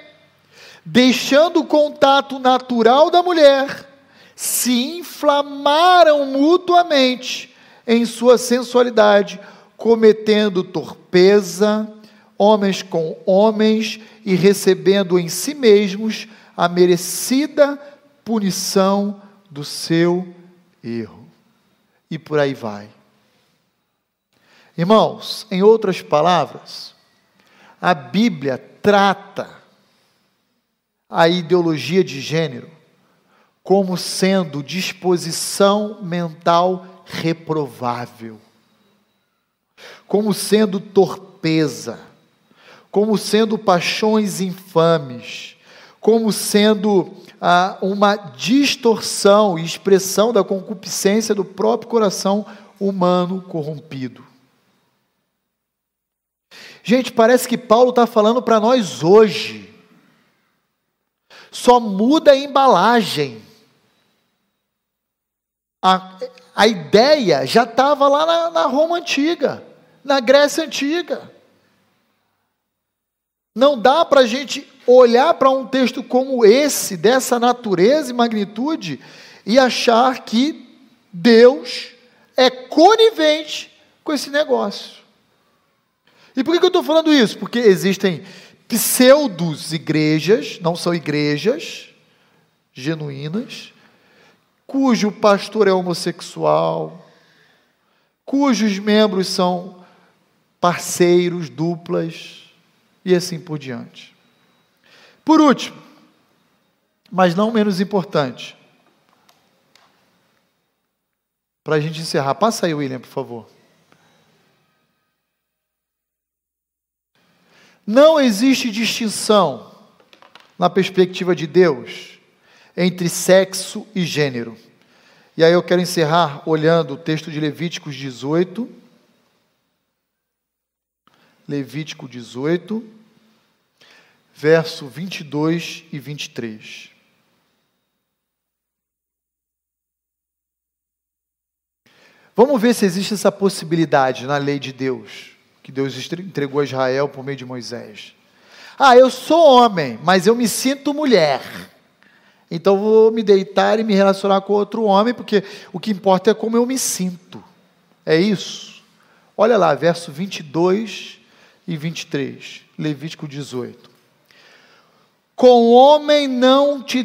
deixando o contato natural da mulher, se inflamaram mutuamente em sua sensualidade, cometendo torpeza, homens com homens, e recebendo em si mesmos a merecida punição do seu erro. E por aí vai. Irmãos, em outras palavras, a Bíblia trata a ideologia de gênero como sendo disposição mental reprovável, como sendo torpeza, como sendo paixões infames, como sendo uma distorção e expressão da concupiscência do próprio coração humano corrompido. Gente, parece que Paulo está falando para nós hoje. Só muda a embalagem. A ideia já estava lá na Roma Antiga, na Grécia Antiga. Não dá para a gente olhar para um texto como esse, dessa natureza e magnitude, e achar que Deus é conivente com esse negócio. E por que eu estou falando isso? Porque existem pseudos-igrejas, não são igrejas genuínas, cujo pastor é homossexual, cujos membros são parceiros, duplas, e assim por diante. Por último, mas não menos importante, para a gente encerrar, passa aí, William, por favor. Não existe distinção, na perspectiva de Deus, entre sexo e gênero. E aí eu quero encerrar olhando o texto de Levíticos 18. Levítico 18, verso 22 e 23. Vamos ver se existe essa possibilidade na lei de Deus, que Deus entregou a Israel por meio de Moisés. Eu sou homem, mas eu me sinto mulher. Então vou me deitar e me relacionar com outro homem, porque o que importa é como eu me sinto. É isso? Olha lá, verso 22 e 23, Levítico 18. Com homem não te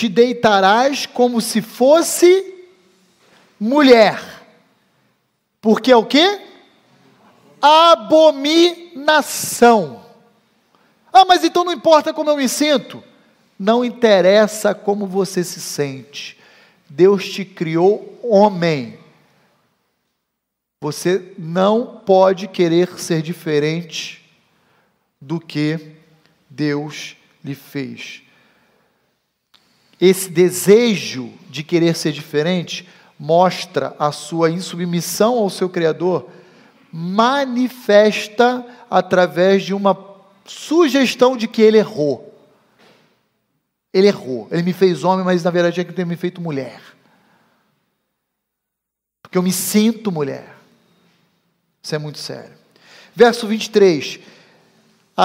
deitarás como se fosse mulher. Porque é o quê? Abominação. Mas então não importa como eu me sinto. Não interessa como você se sente. Deus te criou homem. Você não pode querer ser diferente do que Deus lhe fez. Esse desejo de querer ser diferente mostra a sua insubmissão ao seu Criador, manifesta através de uma sugestão de que ele errou. Ele errou. Ele me fez homem, mas na verdade é que ele tem me feito mulher. Porque eu me sinto mulher. Isso é muito sério. Verso 23.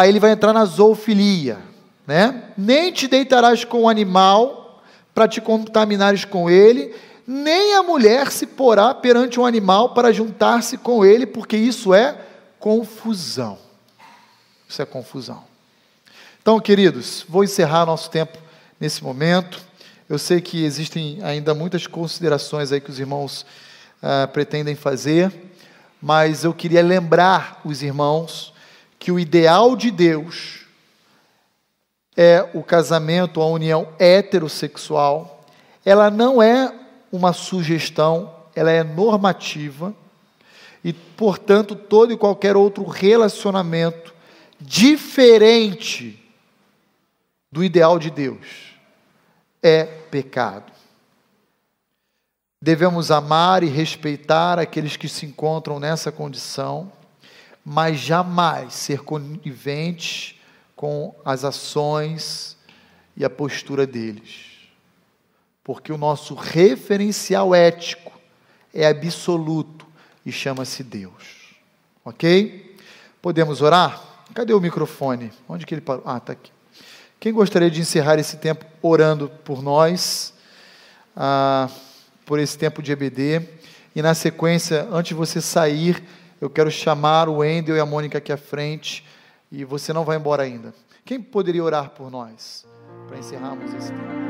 Ele vai entrar na zoofilia, né? Nem te deitarás com o animal para te contaminares com ele, nem a mulher se porá perante um animal para juntar-se com ele, porque isso é confusão. Isso é confusão. Então, queridos, vou encerrar nosso tempo nesse momento. Eu sei que existem ainda muitas considerações aí que os irmãos pretendem fazer, mas eu queria lembrar os irmãos que o ideal de Deus é o casamento, a união heterossexual. Ela não é uma sugestão, ela é normativa, e, portanto, todo e qualquer outro relacionamento diferente do ideal de Deus é pecado. Devemos amar e respeitar aqueles que se encontram nessa condição, mas jamais ser coniventes com as ações e a postura deles. Porque o nosso referencial ético é absoluto e chama-se Deus. Ok? Podemos orar? Cadê o microfone? Onde que ele parou? Está aqui. Quem gostaria de encerrar esse tempo orando por nós, por esse tempo de EBD? E na sequência, antes de você sair, eu quero chamar o Wendel e a Mônica aqui à frente, e você não vai embora ainda. Quem poderia orar por nós, para encerrarmos esse tempo?